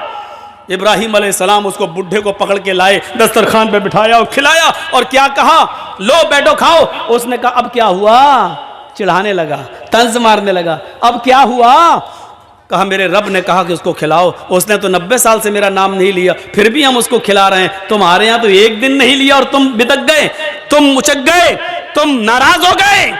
[SPEAKER 1] इब्राहीम अलैहिस्सलाम उसको बुढ़े को पकड़ के लाए, दस्तरखान पे बिठाया और खिलाया, और क्या कहा लो बैठो खाओ। उसने कहा अब क्या हुआ? चिढ़ाने लगा, तंज मारने लगा। अब क्या हुआ? कहा मेरे रब ने कहा कि उसको खिलाओ। उसने तो 90 साल से मेरा नाम नहीं लिया, फिर भी हम उसको खिला रहे हैं। तुम्हारे यहां तो एक दिन नहीं लिया और तुम बिदक गए, तुम उचक गए, तुम नाराज हो गए।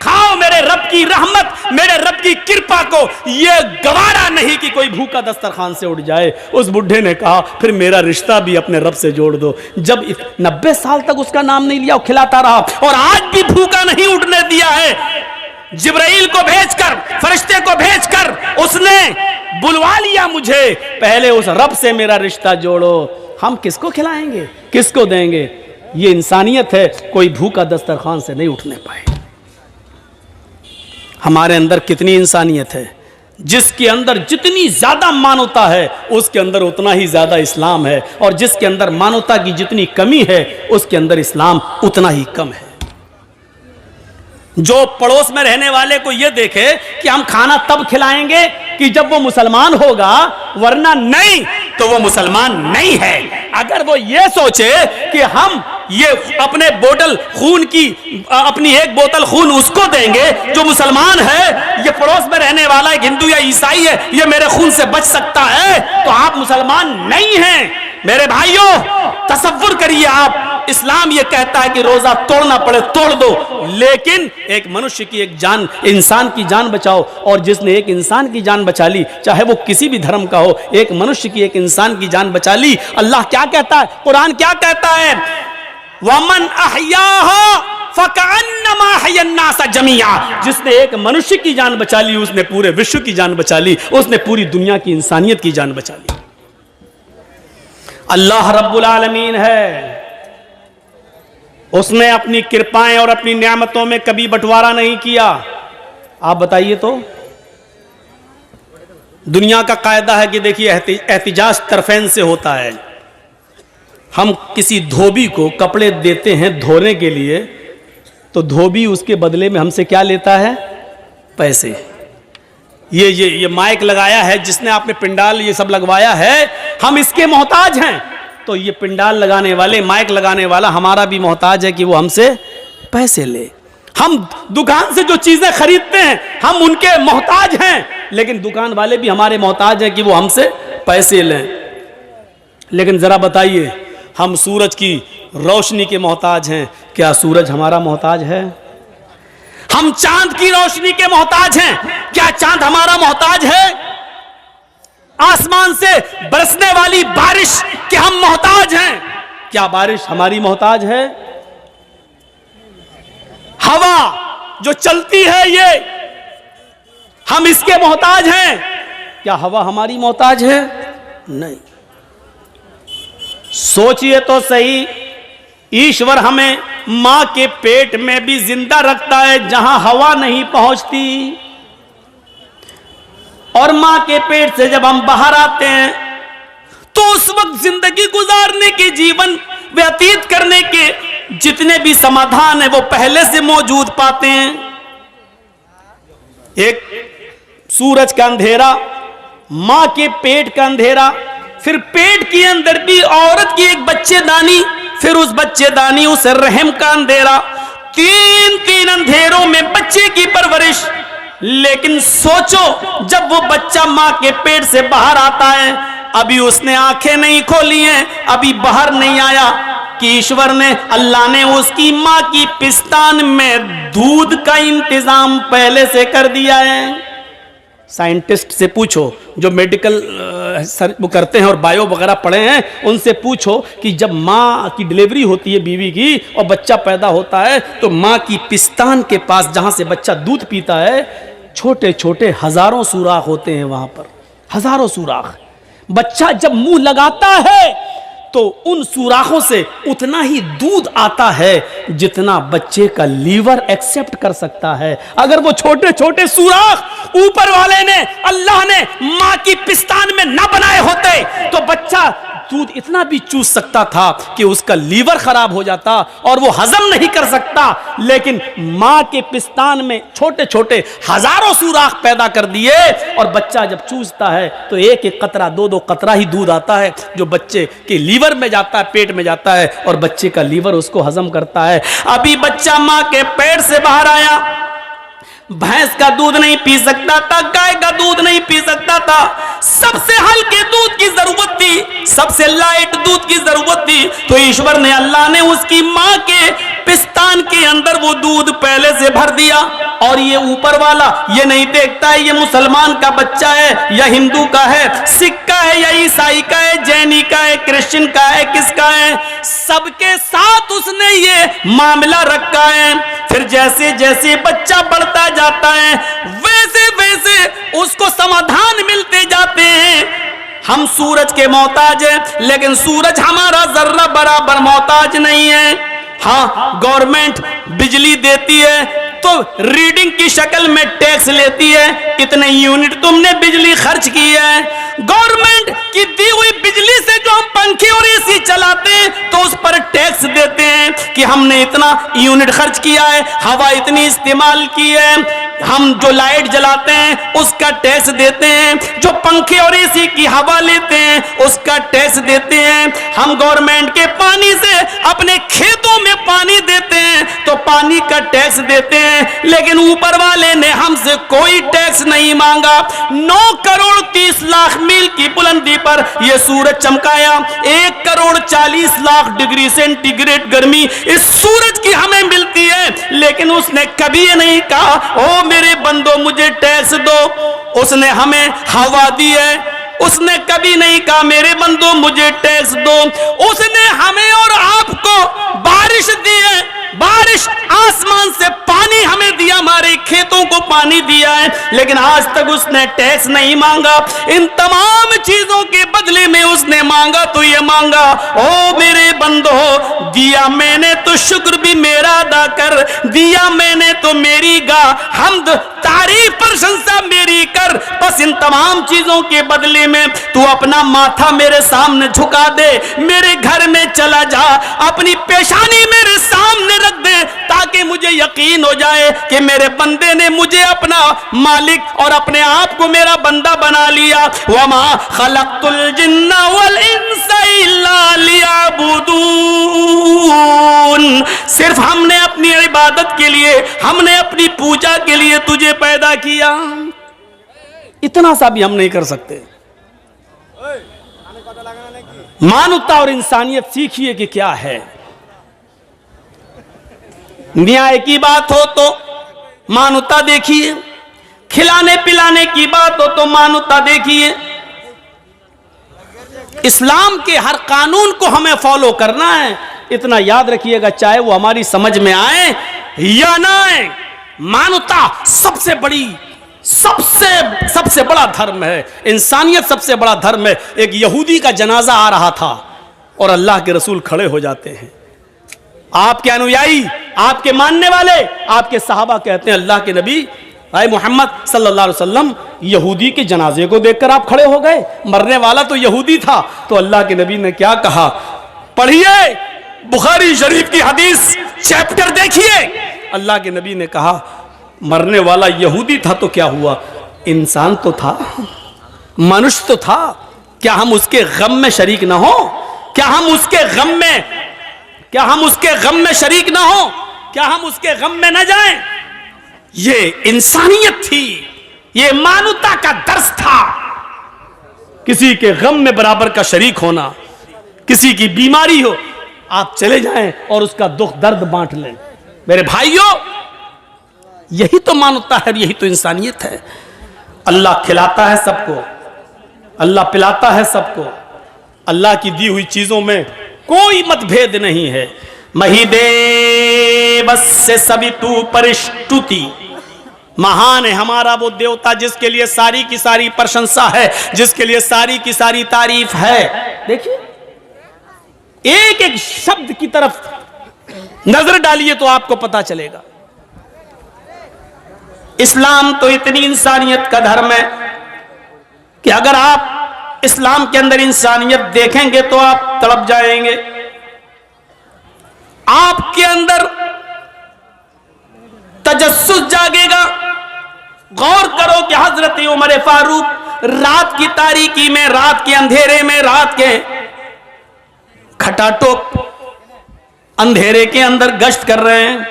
[SPEAKER 1] खाओ मेरे रब की रहमत, मेरे रब की कृपा को ये गवारा नहीं कि कोई भूखा दस्तरखान से उठ जाए। उस बुढ़े ने कहा फिर मेरा रिश्ता भी अपने रब से जोड़ दो। जब 90 साल तक उसका नाम नहीं लिया, खिलाता रहा और आज भी भूखा नहीं उठने दिया है, जिब्राइल को भेजकर, फरिश्ते को भेजकर उसने बुलवा लिया मुझे। पहले उस रब से मेरा रिश्ता जोड़ो। हम किसको खिलाएंगे, किसको देंगे? ये इंसानियत है। कोई भूखा दस्तरखान से नहीं उठने पाए। हमारे अंदर कितनी इंसानियत है। जिसके अंदर जितनी ज्यादा मानवता है उसके अंदर उतना ही ज्यादा इस्लाम है, और जिसके अंदर मानवता की जितनी कमी है उसके अंदर इस्लाम उतना ही कम है। जो पड़ोस में रहने वाले को यह देखे कि हम खाना तब खिलाएंगे कि जब वो मुसलमान होगा, वरना नहीं तो वो मुसलमान नहीं है। अगर वो ये सोचे कि हम ये अपने बोतल खून की, अपनी एक बोतल खून उसको देंगे जो मुसलमान है, ये पड़ोस में रहने वाला एक हिंदू या ईसाई है, ये मेरे खून से बच सकता है, तो आप मुसलमान नहीं हैं। मेरे भाइयों, तसव्वुर करिए आप, इस्लाम ये कहता है कि रोजा तोड़ना पड़े तोड़ दो, लेकिन एक मनुष्य की एक जान, इंसान की जान बचाओ। और जिसने एक इंसान की जान बचा ली, चाहे वो किसी भी धर्म का हो, एक मनुष्य की, एक इंसान की जान बचा ली। अल्लाह क्या कहता है, कुरान क्या कहता है? वमन अहयाहा फकअन्नमा अहयन्नास जमीआ। जिसने एक मनुष्य की जान बचा ली, उसने पूरे विश्व की जान बचा ली, उसने पूरी दुनिया की इंसानियत की जान बचा ली। अल्लाह रब्बुल आलमीन है, उसने अपनी कृपाएं और अपनी नेमतों में कभी बंटवारा नहीं किया। आप बताइए तो, दुनिया का कायदा है कि देखिए एहतिजाज तरफेन से होता है। हम किसी धोबी को कपड़े देते हैं धोने के लिए, तो धोबी उसके बदले में हमसे क्या लेता है? पैसे। ये माइक लगाया है जिसने, आपने पिंडाल ये सब लगवाया है, हम इसके मोहताज हैं। तो ये पिंडाल लगाने वाले, माइक लगाने वाला हमारा भी मोहताज है कि वो हमसे पैसे ले। हम दुकान से जो चीजें खरीदते हैं हम उनके मोहताज हैं, लेकिन दुकान वाले भी हमारे मोहताज हैं कि वो हमसे पैसे लें। लेकिन जरा बताइए, हम सूरज की रोशनी के मोहताज हैं, क्या सूरज हमारा मोहताज है? हम चांद की रोशनी के मोहताज हैं, क्या चांद हमारा मोहताज है? आसमान से बरसने वाली बारिश के हम मोहताज हैं, क्या बारिश हमारी मोहताज है? हवा जो चलती है, ये हम इसके मोहताज हैं, क्या हवा हमारी मोहताज है? नहीं। सोचिए तो सही, ईश्वर हमें मां के पेट में भी जिंदा रखता है जहां हवा नहीं पहुंचती, और मां के पेट से जब हम बाहर आते हैं तो उस वक्त जिंदगी गुजारने के, जीवन व्यतीत करने के जितने भी समाधान है वो पहले से मौजूद पाते हैं। एक सूरज का अंधेरा, मां के पेट का अंधेरा, फिर पेट के अंदर भी औरत की एक बच्चेदानी, फिर उस बच्चेदानी उस रहम का अंधेरा, तीन अंधेरों में बच्चे की परवरिश। लेकिन सोचो, जब वो बच्चा मां के पेट से बाहर आता है, अभी उसने आंखें नहीं खोली हैं, अभी बाहर नहीं आया कि ईश्वर ने, अल्लाह ने उसकी मां की पिस्तान में दूध का इंतजाम पहले से कर दिया है। साइंटिस्ट से पूछो, जो मेडिकल वो करते हैं और बायो वगैरह पढ़े हैं, उनसे पूछो कि जब माँ की डिलीवरी होती है बीवी की और बच्चा पैदा होता है, तो माँ की पिस्तान के पास जहाँ से बच्चा दूध पीता है, छोटे छोटे हजारों सुराख होते हैं, वहाँ पर हजारों सुराख। बच्चा जब मुंह लगाता है तो उन सुराखों से उतना ही दूध आता है जितना बच्चे का लीवर एक्सेप्ट कर सकता है। अगर वो छोटे छोटे सुराख ऊपर वाले ने, अल्लाह ने मां की पिस्तान में ना बनाए होते तो बच्चा दूध इतना भी चूस सकता था कि उसका लीवर खराब हो जाता और वो हजम नहीं कर सकता। लेकिन मां के पिस्तान में छोटे छोटे हजारों सुराख पैदा कर दिए, और बच्चा जब चूसता है तो एक एक कतरा, दो दो कतरा ही दूध आता है जो बच्चे के लीवर में जाता है, पेट में जाता है, और बच्चे का लीवर उसको हजम करता है। अभी बच्चा मां के पेट से बाहर आया, भैंस का दूध नहीं पी सकता था, गाय का दूध नहीं पी सकता था, सबसे हल्के दूध की जरूरत थी, सबसे लाइट दूध की जरूरत थी। तो ईश्वर ने, अल्लाह ने उसकी मां के पिस्तान के अंदर वो दूध पहले से भर दिया। और ये ऊपर वाला ये नहीं देखता है ये मुसलमान का बच्चा है या हिंदू का है, सिख का है या ईसाई का है, जैनी का है, क्रिश्चियन का है, किसका है, सबके साथ उसने ये मामला रखा है। फिर जैसे जैसे बच्चा बढ़ता जाता है वैसे वैसे उसको समाधान मिलते जाते हैं। हम सूरज के मोहताज हैं, लेकिन सूरज हमारा जर्रा बराबर मोहताज नहीं है। हाँ, गवर्नमेंट बिजली देती है तो रीडिंग की शक्ल में टैक्स लेती है, इतने यूनिट तुमने बिजली खर्च की है। गवर्नमेंट की दी हुई बिजली से जो हम पंखे और एसी चलाते हैं तो उस पर टैक्स देते हैं कि हमने इतना यूनिट खर्च किया है, हवा इतनी इस्तेमाल की है। हम जो लाइट जलाते हैं उसका टैक्स देते हैं, जो पंखे और एसी की हवा लेते हैं उसका टैक्स देते हैं। हम गवर्नमेंट के पानी से अपने खेतों में पानी देते हैं तो पानी का टैक्स देते हैं, लेकिन ऊपर वाले ने हमसे कोई टैक्स नहीं मांगा। 9 करोड़ 30 लाख मील की बुलंदी पर यह सूरज चमकाया, 1 करोड़ 40 लाख डिग्री सेंटीग्रेड गर्मी इस सूरज की हमें मिलती है, लेकिन उसने कभी ये नहीं कहा ओ मेरे बंदो मुझे टैक्स दो। उसने हमें हवा दी है, उसने कभी नहीं कहा मेरे बंदो मुझे टैक्स दो। उसने हमें और आपको बारिश दी है, बारिश आसमान से पानी हमें दिया, हमारे खेतों को पानी दिया है, लेकिन आज तक उसने टैक्स नहीं मांगा। इन तमाम चीजों के बदले में उसने मांगा तो ये मांगा ओ मेरे बंदो दिया मैंने तो शुक्र भी मेरा अदा कर, दिया मैंने तो मेरी गा हमद तारीफ प्रशंसा मेरी कर। बस इन तमाम चीजों के बदले में तू अपना माथा मेरे सामने झुका दे, मेरे घर में चला जा, अपनी पेशानी मेरे सामने रख दे, ताकि मुझे यकीन हो जाए कि मेरे बंदे ने मुझे अपना मालिक और अपने आप को मेरा बंदा बना लिया। वमा खलक़तुल जिन्ना वल इंसा इल्ला लियअबुदून। सिर्फ हमने अपनी इबादत के लिए, हमने अपनी पूजा के लिए तुझे पैदा किया, इतना सा भी हम नहीं कर सकते। मानवता और इंसानियत सीखिए कि क्या है। न्याय की बात हो तो मानवता देखिए, खिलाने पिलाने की बात हो तो मानवता देखिए। इस्लाम के हर कानून को हमें फॉलो करना है, इतना याद रखिएगा, चाहे वो हमारी समझ में आए या ना आए। मानवता सबसे बड़ी सबसे बड़ा धर्म है, इंसानियत सबसे बड़ा धर्म है। एक यहूदी का जनाजा आ रहा था और अल्लाह के रसूल खड़े हो जाते हैं। आपके अनुयायी, आपके मानने वाले, आपके सहाबा कहते हैं अल्लाह के नबी आए मोहम्मद सल्लल्लाहु अलैहि वसल्लम यहूदी के जनाजे को देखकर आप खड़े हो गए, मरने वाला तो यहूदी था। तो अल्लाह के नबी ने क्या कहा, पढ़िए बुखारी शरीफ की हदीस चैप्टर देखिए। अल्लाह के नबी ने कहा मरने वाला यहूदी था तो क्या हुआ, इंसान तो था, मनुष्य तो था, क्या हम उसके गम में शरीक ना हो, क्या हम उसके गम में शरीक ना हो, क्या हम उसके गम में न जाएं। ये इंसानियत थी, ये मानवता का दर्श था, किसी के गम में बराबर का शरीक होना। किसी की बीमारी हो आप चले जाएं और उसका दुख दर्द बांट लें। मेरे भाइयों, यही तो मानवता है, यही तो इंसानियत है। अल्लाह खिलाता है सबको, अल्लाह पिलाता है सबको, अल्लाह की दी हुई चीजों में कोई मतभेद नहीं है। महिदेवस्य सवितु परिष्टुति, महान है हमारा वो देवता जिसके लिए सारी की सारी प्रशंसा है, जिसके लिए सारी की सारी तारीफ है। देखिए एक एक शब्द की तरफ नजर डालिए तो आपको पता चलेगा। इस्लाम तो इतनी इंसानियत का धर्म है कि अगर आप इस्लाम के अंदर इंसानियत देखेंगे तो आप तड़प जाएंगे। आपके अंदर तजस्सुस जागेगा। गौर करो कि हजरत उमर फारूक रात की तारीकी में, रात के अंधेरे में, रात के खटाटोप अंधेरे के अंदर गश्त कर रहे हैं।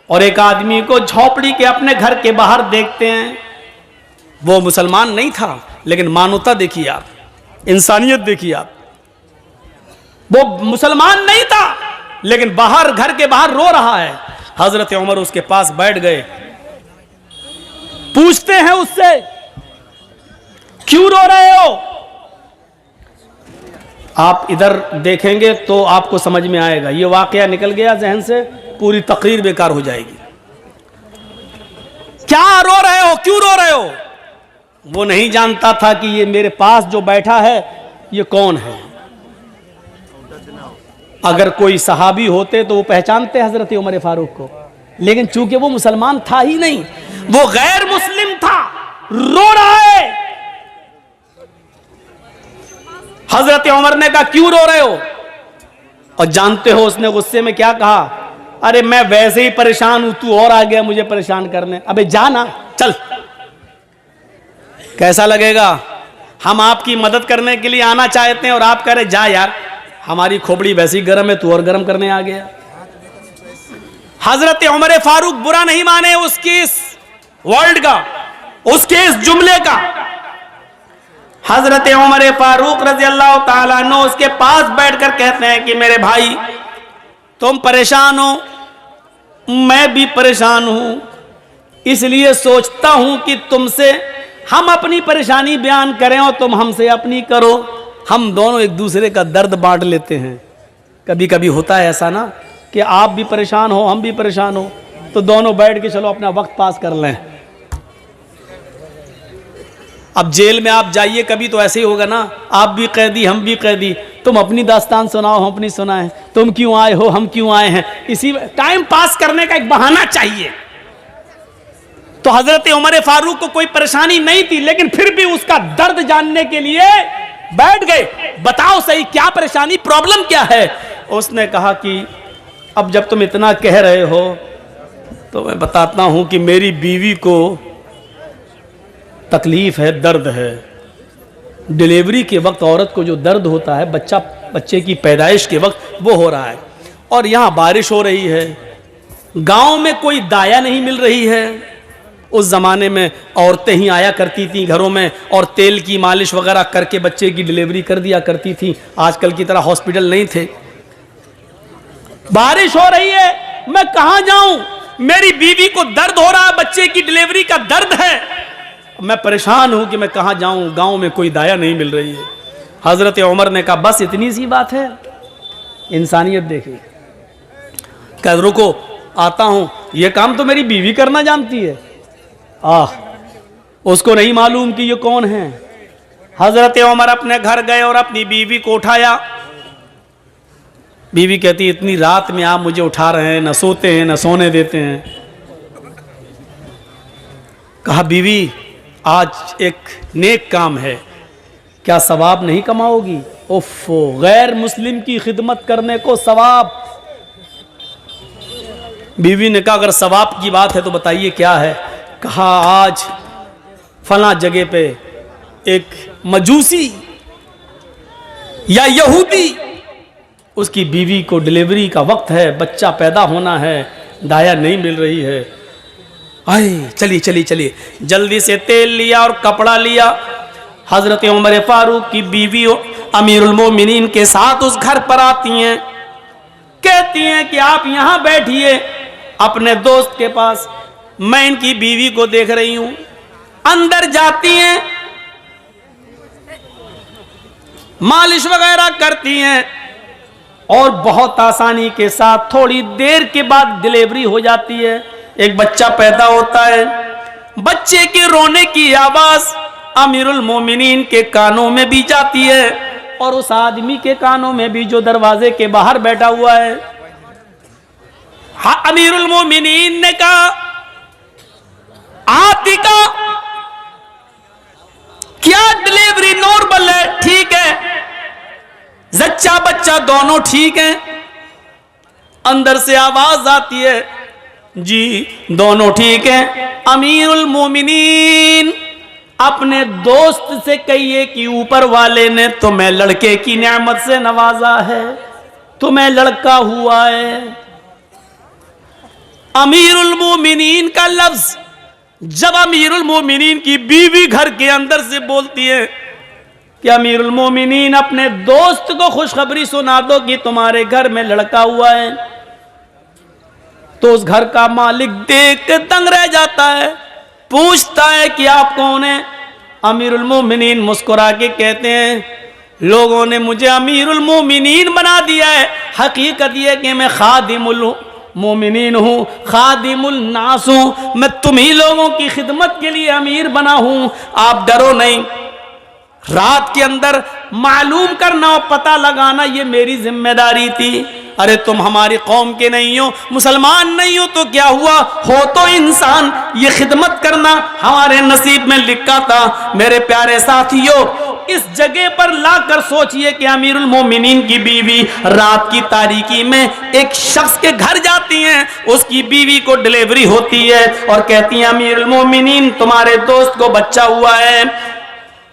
[SPEAKER 1] और एक आदमी को झोपड़ी के अपने घर के बाहर देखते हैं। वो मुसलमान नहीं था, लेकिन मानवता देखिए आप, इंसानियत देखिए आप। वो मुसलमान नहीं था, लेकिन बाहर, घर के बाहर रो रहा है। हजरत उमर उसके पास बैठ गए, पूछते हैं उससे, क्यों रो रहे हो? आप इधर देखेंगे तो आपको समझ में आएगा। ये वाकया निकल गया जहन से, पूरी तकरीर बेकार हो जाएगी। क्या रो रहे हो, क्यों रो रहे हो? वो नहीं जानता था कि ये मेरे पास जो बैठा है ये कौन है। अगर कोई सहाबी होते तो वो पहचानते हजरत उमर फारूक को, लेकिन चूंकि वो मुसलमान था ही नहीं, वो गैर मुस्लिम था, रो रहा है। हजरत उमर ने कहा, क्यों रो रहे हो? और जानते हो उसने गुस्से में क्या कहा? अरे मैं वैसे ही परेशान हूं, तू और आ गया मुझे परेशान करने। अबे जाना, चल। कैसा लगेगा? हम आपकी मदद करने के लिए आना चाहते हैं और आप कह रहे जा यार, हमारी खोपड़ी वैसी गर्म है, तू और गर्म करने आ गया। हजरत उमर फारूक बुरा नहीं माने उसकी इस वर्ल्ड का, उसके इस जुमले का। हजरत उमर फारूक रजी अल्लाह ताला अन्हु उसके पास बैठकर कहते हैं कि मेरे भाई, तुम परेशान हो, मैं भी परेशान हूं, इसलिए सोचता हूं कि तुमसे हम अपनी परेशानी बयान करें और तुम हमसे अपनी करो। हम दोनों एक दूसरे का दर्द बांट लेते हैं। कभी कभी होता है ऐसा ना कि आप भी परेशान हो, हम भी परेशान हो, तो दोनों बैठ के चलो अपना वक्त पास कर लें। अब जेल में आप जाइए कभी तो ऐसे ही होगा ना, आप भी कैदी हम भी कैदी, तुम अपनी दास्तान सुनाओ हम अपनी सुनाएं, तुम क्यों आए हो हम क्यों आए हैं, इसी टाइम पास करने का एक बहाना चाहिए। तो हजरत उमर फारूक को कोई परेशानी नहीं थी, लेकिन फिर भी उसका दर्द जानने के लिए बैठ गए। बताओ सही क्या परेशानी, प्रॉब्लम क्या है? उसने कहा कि अब जब तुम इतना कह रहे हो तो मैं बताता हूं कि मेरी बीवी को तकलीफ है, दर्द है। डिलीवरी के वक्त औरत को जो दर्द होता है, बच्चे की पैदाइश के वक्त, वो हो रहा है। और यहाँ बारिश हो रही है, गांव में कोई दाया नहीं मिल रही है। उस ज़माने में औरतें ही आया करती थी घरों में और तेल की मालिश वगैरह करके बच्चे की डिलीवरी कर दिया करती थी। आजकल की तरह हॉस्पिटल नहीं थे। बारिश हो रही है, मैं कहाँ जाऊं? मेरी बीवी को दर्द हो रहा है, बच्चे की डिलीवरी का दर्द है, मैं परेशान हूं कि मैं कहाँ जाऊं, गांव में कोई दाया नहीं मिल रही है। हजरत उमर ने कहा बस इतनी सी बात है। इंसानियत देखिए। कह रुको आता हूं, यह काम तो मेरी बीवी करना जानती है। उसको नहीं मालूम कि ये कौन है। हजरत उमर अपने घर गए और अपनी बीवी को उठाया। बीवी कहती इतनी रात में आप मुझे उठा रहे हैं, न सोते हैं न सोने देते हैं। कहा बीवी आज एक नेक काम है, क्या सवाब नहीं कमाओगी? उफ़ो, गैर मुस्लिम की खिदमत करने को सवाब। बीवी ने कहा अगर सवाब की बात है तो बताइए क्या है। कहा आज फला जगह पे एक मजूसी या यहूदी, उसकी बीवी को डिलीवरी का वक्त है, बच्चा पैदा होना है, दाया नहीं मिल रही है। आए चलिए चलिए चलिए। जल्दी से तेल लिया और कपड़ा लिया। हजरत उमर फारूक की बीवी अमीरुल मोमिनीन के साथ उस घर पर आती हैं। कहती हैं कि आप यहां बैठिए अपने दोस्त के पास, मैं इनकी बीवी को देख रही हूं। अंदर जाती हैं, मालिश वगैरह करती हैं और बहुत आसानी के साथ थोड़ी देर के बाद डिलीवरी हो जाती है। एक बच्चा पैदा होता है। बच्चे के रोने की आवाज अमीरुल मोमिनीन के कानों में भी जाती है और उस आदमी के कानों में भी जो दरवाजे के बाहर बैठा हुआ है। अमीरुल मोमिनीन ने कहा आतिका क्या डिलीवरी नॉर्मल है? ठीक है, जच्चा बच्चा दोनों ठीक हैं। अंदर से आवाज आती है जी दोनों ठीक हैं। अमीरुल मोमिनीन अपने दोस्त से कहिए कि ऊपर वाले ने तुम्हें लड़के की नेमत से नवाजा है, तुम्हें लड़का हुआ है। अमीरुल मोमिनीन का लफ्ज जब अमीरुल मोमिनीन की बीवी घर के अंदर से बोलती है कि अमीरुल मोमिनीन अपने दोस्त को खुशखबरी सुना दो कि तुम्हारे घर में लड़का हुआ है, तो उस घर का मालिक देख के दंग रह जाता है, पूछता है कि आप कौन हैं? अमीरुल मोमिनीन मुस्कुरा के कहते हैं, लोगों ने मुझे अमीरुल मोमिनीन बना दिया है, हकीकत यह कि मैं खादिमुल मोमिनीन हूँ, खादिमुल नास हूँ, मैं तुम्ही लोगों की खिदमत के लिए अमीर बना हूँ, आप डरो नहीं। रात के अंदर मालूम करना और पता लगाना ये मेरी जिम्मेदारी थी। अरे तुम हमारी कौम के नहीं हो, मुसलमान नहीं हो तो क्या हुआ, हो तो इंसान, ये खिदमत करना हमारे नसीब में लिखा था। मेरे प्यारे साथियों, इस जगह पर लाकर सोचिए कि अमीरुल मोमिनीन की बीवी रात की तारीकी में एक शख्स के घर जाती हैं, उसकी बीवी को डिलीवरी होती है और कहती है अमीरुल मोमिनीन तुम्हारे दोस्त को बच्चा हुआ है।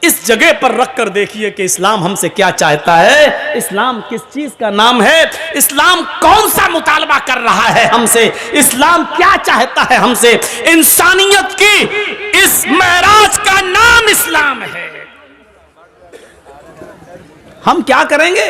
[SPEAKER 1] इस जगह पर रखकर देखिए कि इस्लाम हमसे क्या चाहता है, इस्लाम किस चीज का नाम है, इस्लाम कौन सा मुतालबा कर रहा है हमसे, इस्लाम क्या चाहता है हमसे। इंसानियत की इस महराज का नाम इस्लाम है। हम क्या करेंगे?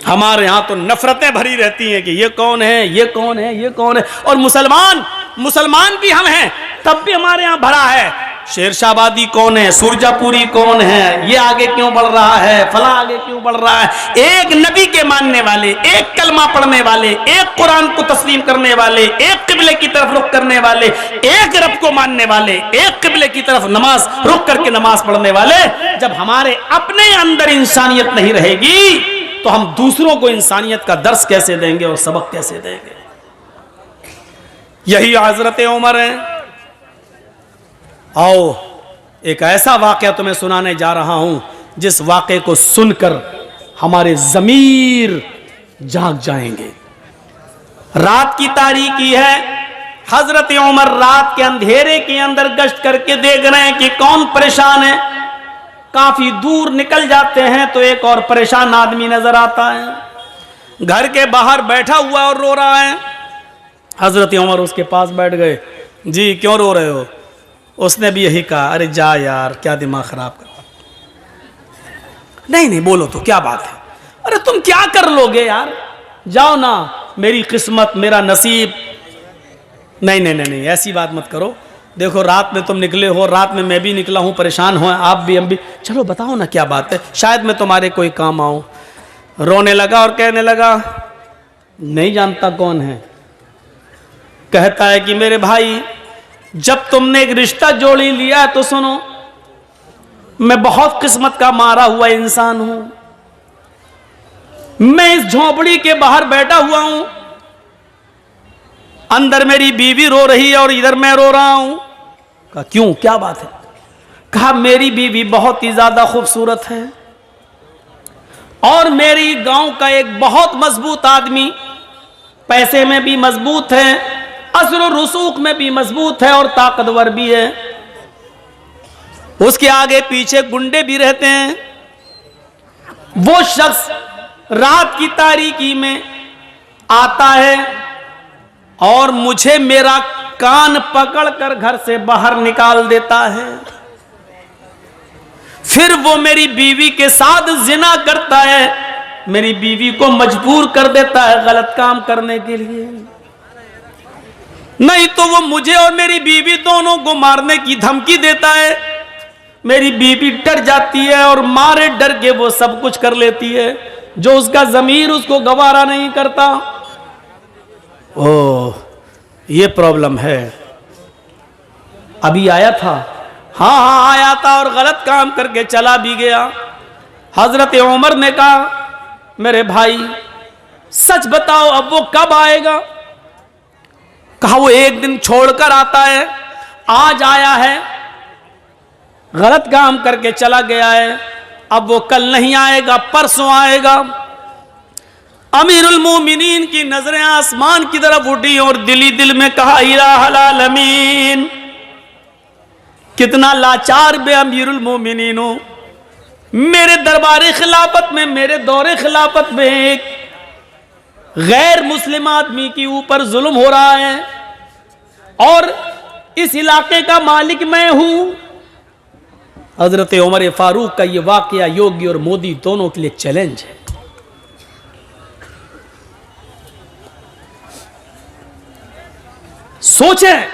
[SPEAKER 1] हमारे यहां तो नफरतें भरी रहती हैं कि ये कौन है, ये कौन है, ये कौन है, और मुसलमान भी हम हैं तब भी हमारे यहां भरा है। शेरशाहबादी कौन है, सुरजापुरी कौन है, ये आगे क्यों बढ़ रहा है, फला आगे क्यों बढ़ रहा है। एक नबी के मानने वाले, एक कलमा पढ़ने वाले, एक कुरान को तस्लीम करने वाले, एक किबले की तरफ रुख करने वाले, एक रब को मानने वाले, एक किबले की तरफ नमाज रुख करके नमाज पढ़ने वाले, जब हमारे अपने अंदर इंसानियत नहीं रहेगी तो हम दूसरों को इंसानियत का दर्स कैसे देंगे और सबक कैसे देंगे। यही हजरत उमर है। आओ एक ऐसा वाक़या तुम्हें सुनाने जा रहा हूं जिस वाक़े को सुनकर हमारे ज़मीर जाग जाएंगे। रात की तारीकी है, हजरत उमर रात के अंधेरे के अंदर गश्त करके देख रहे हैं कि कौन परेशान है। काफी दूर निकल जाते हैं तो एक और परेशान आदमी नजर आता है, घर के बाहर बैठा हुआ और रो रहा है। हजरत उमर उसके पास बैठ गए। जी क्यों रो रहे हो? उसने भी यही कहा, अरे जा यार क्या दिमाग खराब कर। नहीं बोलो तो क्या बात है, अरे तुम क्या कर लोगे यार, जाओ ना, मेरी किस्मत मेरा नसीब। नहीं ऐसी बात मत करो, देखो रात में तुम निकले हो, रात में मैं भी निकला हूं, परेशान हो आप भी हम भी, चलो बताओ ना क्या बात है, शायद मैं तुम्हारे कोई काम आऊं। रोने लगा और कहने लगा, नहीं जानता कौन है। कहता है कि मेरे भाई जब तुमने एक रिश्ता जोड़ी लिया तो सुनो, मैं बहुत किस्मत का मारा हुआ इंसान हूं। मैं इस झोपड़ी के बाहर बैठा हुआ हूं, अंदर मेरी बीवी रो रही है और इधर मैं रो रहा हूं। कहा क्यों, क्या बात है? कहा मेरी बीवी बहुत ही ज्यादा खूबसूरत है और मेरी गांव का एक बहुत मजबूत आदमी, पैसे में भी मजबूत है, असर और रसूख में भी मजबूत है और ताकतवर भी है। उसके आगे पीछे गुंडे भी रहते हैं। वो शख्स रात की तारीकी में आता है और मुझे मेरा कान पकड़कर घर से बाहर निकाल देता है। फिर वो मेरी बीवी के साथ जिना करता है, मेरी बीवी को मजबूर कर देता है गलत काम करने के लिए। नहीं तो वो मुझे और मेरी बीवी दोनों को मारने की धमकी देता है। मेरी बीवी डर जाती है और मारे डर के वो सब कुछ कर लेती है जो उसका ज़मीर उसको गवारा नहीं करता। ओह ये प्रॉब्लम है। अभी आया था, हाँ आया था और गलत काम करके चला भी गया। हजरत उमर ने कहा मेरे भाई सच बताओ अब वो कब आएगा? कहा वो एक दिन छोड़कर आता है, आज आया है, गलत काम करके चला गया है, अब वो कल नहीं आएगा, परसों आएगा। अमीरुल मोमिनीन की नजरें आसमान की तरफ उठी और दिली दिल में कहा इलाहुल आलमीन, कितना लाचार बे अमीरुल मोमिनीन हो। मेरे दरबार खिलाफत में, मेरे दौरे खिलाफत में एक गैर मुस्लिम आदमी के ऊपर जुल्म हो रहा है और इस इलाके का मालिक मैं हूं। हजरत उमर फारूक का यह वाकया योगी और मोदी दोनों के लिए चैलेंज है। सोचें,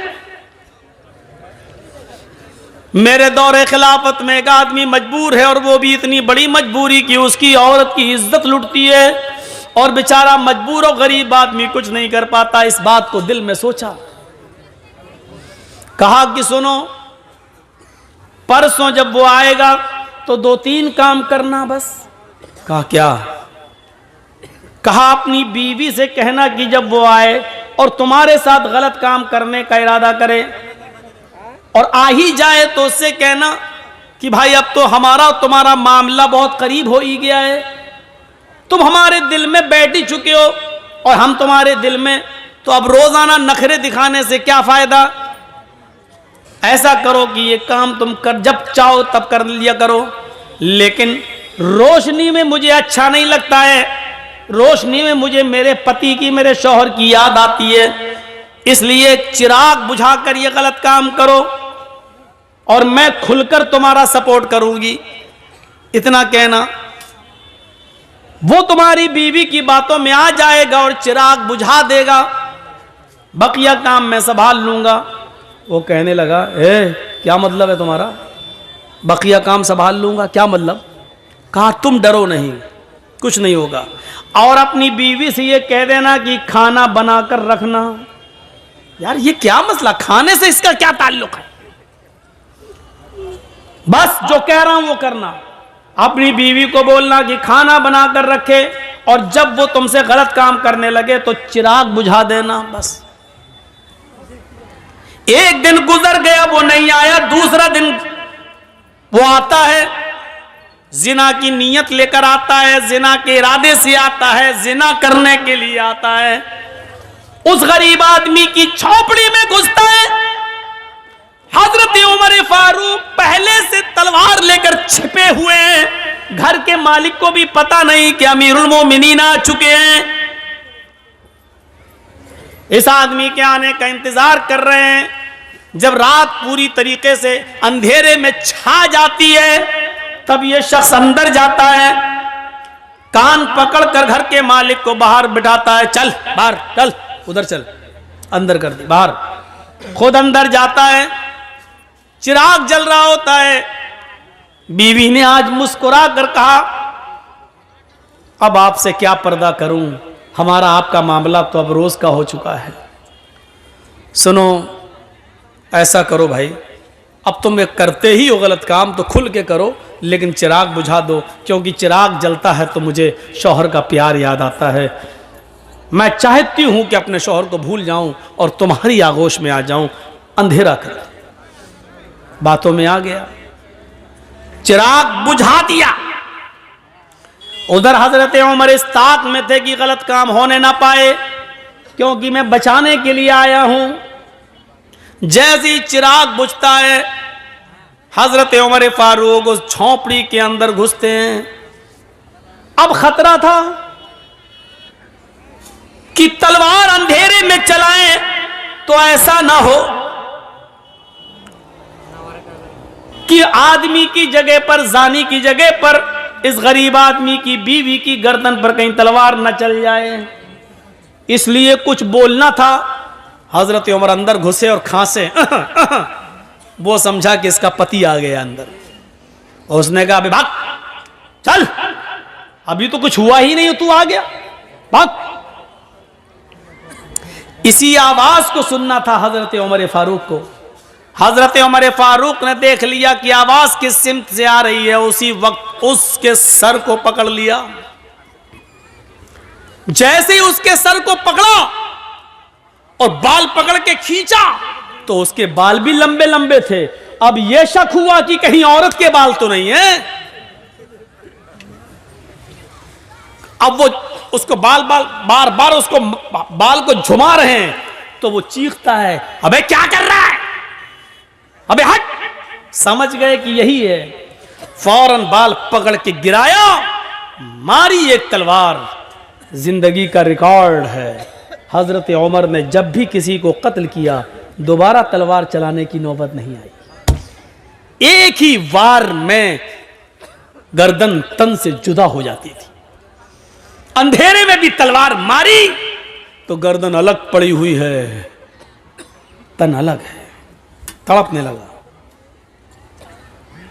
[SPEAKER 1] मेरे दौरे खिलाफत में एक आदमी मजबूर है और वो भी इतनी बड़ी मजबूरी कि उसकी औरत की इज्जत लुटती है और बेचारा मजबूर और गरीब आदमी कुछ नहीं कर पाता। इस बात को दिल में सोचा, कहा कि सुनो, परसों जब वो आएगा तो 2-3 काम करना बस। कहा क्या? कहा अपनी बीवी से कहना कि जब वो आए और तुम्हारे साथ गलत काम करने का इरादा करे और आ ही जाए तो उससे कहना कि भाई अब तो हमारा और तुम्हारा मामला बहुत करीब हो ही गया है, तुम हमारे दिल में बैठ ही चुके हो और हम तुम्हारे दिल में, तो अब रोजाना नखरे दिखाने से क्या फायदा। ऐसा करो कि ये काम तुम कर जब चाहो तब कर लिया करो, लेकिन रोशनी में मुझे अच्छा नहीं लगता है, रोशनी में मुझे मेरे पति की, मेरे शौहर की याद आती है, इसलिए चिराग बुझाकर ये गलत काम करो और मैं खुलकर तुम्हारा सपोर्ट करूंगी। इतना कहना, वो तुम्हारी बीवी की बातों में आ जाएगा और चिराग बुझा देगा, बकिया काम मैं संभाल लूंगा। वो कहने लगा, क्या मतलब है तुम्हारा, बकिया काम संभाल लूंगा, क्या मतलब? कहा तुम डरो नहीं, कुछ नहीं होगा, और अपनी बीवी से ये कह देना कि खाना बनाकर रखना। यार ये क्या मसला, खाने से इसका क्या ताल्लुक है? बस जो कह रहा हूं वो करना। अपनी बीवी को बोलना कि खाना बनाकर रखे और जब वो तुमसे गलत काम करने लगे तो चिराग बुझा देना, बस। एक दिन गुजर गया, वो नहीं आया, दूसरा दिन वो आता है, जिना की नीयत लेकर आता है, जिना के इरादे से आता है, जिना करने के लिए आता है। उस गरीब आदमी की झोपड़ी में घुसता है। हजरत उमर फारूक पहले से तलवार लेकर छिपे हुए हैं, घर के मालिक को भी पता नहीं कि अमीरुल मोमिनीन आ चुके हैं। इस आदमी के आने का इंतजार कर रहे हैं। जब रात पूरी तरीके से अंधेरे में छा जाती है तब यह शख्स अंदर जाता है, कान पकड़कर घर के मालिक को बाहर बिठाता है, चल बाहर चल, उधर चल, अंदर कर दे बाहर। खुद अंदर जाता है, चिराग जल रहा होता है। बीवी ने आज मुस्कुरा कर कहा, अब आपसे क्या पर्दा करूं, हमारा आपका मामला तो अब रोज का हो चुका है। सुनो, ऐसा करो भाई, अब तुम एक करते ही हो गलत काम तो खुल के करो, लेकिन चिराग बुझा दो, क्योंकि चिराग जलता है तो मुझे शौहर का प्यार याद आता है। मैं चाहती हूं कि अपने शौहर को भूल जाऊं और तुम्हारी आगोश में आ जाऊं। अंधेरा कर बातों में आ गया, चिराग बुझा दिया। उधर हजरत उमर इस ताक में थे कि गलत काम होने ना पाए, क्योंकि मैं बचाने के लिए आया हूं। जैसे ही चिराग बुझता है, हजरत उमर फारूक उस झोंपड़ी के अंदर घुसते हैं। अब खतरा था कि तलवार अंधेरे में चलाएं तो ऐसा ना हो कि आदमी की जगह पर, जानी की जगह पर इस गरीब आदमी की बीवी की गर्दन पर कहीं तलवार न चल जाए, इसलिए कुछ बोलना था। हजरत उमर अंदर घुसे और खांसे वो समझा कि इसका पति आ गया अंदर। और उसने कहा, अभी भाग, चल, अभी तो कुछ हुआ ही नहीं, तू आ गया, भाग। इसी आवाज को सुनना था हजरत उमर फारूक को। हजरत उमर फारूक ने देख लिया कि आवाज किस सिमत से आ रही है, उसी वक्त उसके सर को पकड़ लिया। जैसे ही उसके सर को पकड़ा और बाल पकड़ के खींचा तो उसके बाल भी लंबे लंबे थे। अब यह शक हुआ कि कहीं औरत के बाल तो नहीं है। अब वो उसको बार बार उसको बाल को झुमा रहे हैं, तो वो चीखता है, अबे क्या कर रहा है, अबे हट। समझ गए कि यही है, फौरन बाल पकड़ के गिराया, मारी एक तलवार, जिंदगी का रिकॉर्ड है। हजरत उमर ने जब भी किसी को कत्ल किया दोबारा तलवार चलाने की नौबत नहीं आई। एक ही वार में गर्दन तन से जुदा हो जाती थी। अंधेरे में भी तलवार मारी तो गर्दन अलग पड़ी हुई है, तन अलग है, तड़पने लगा।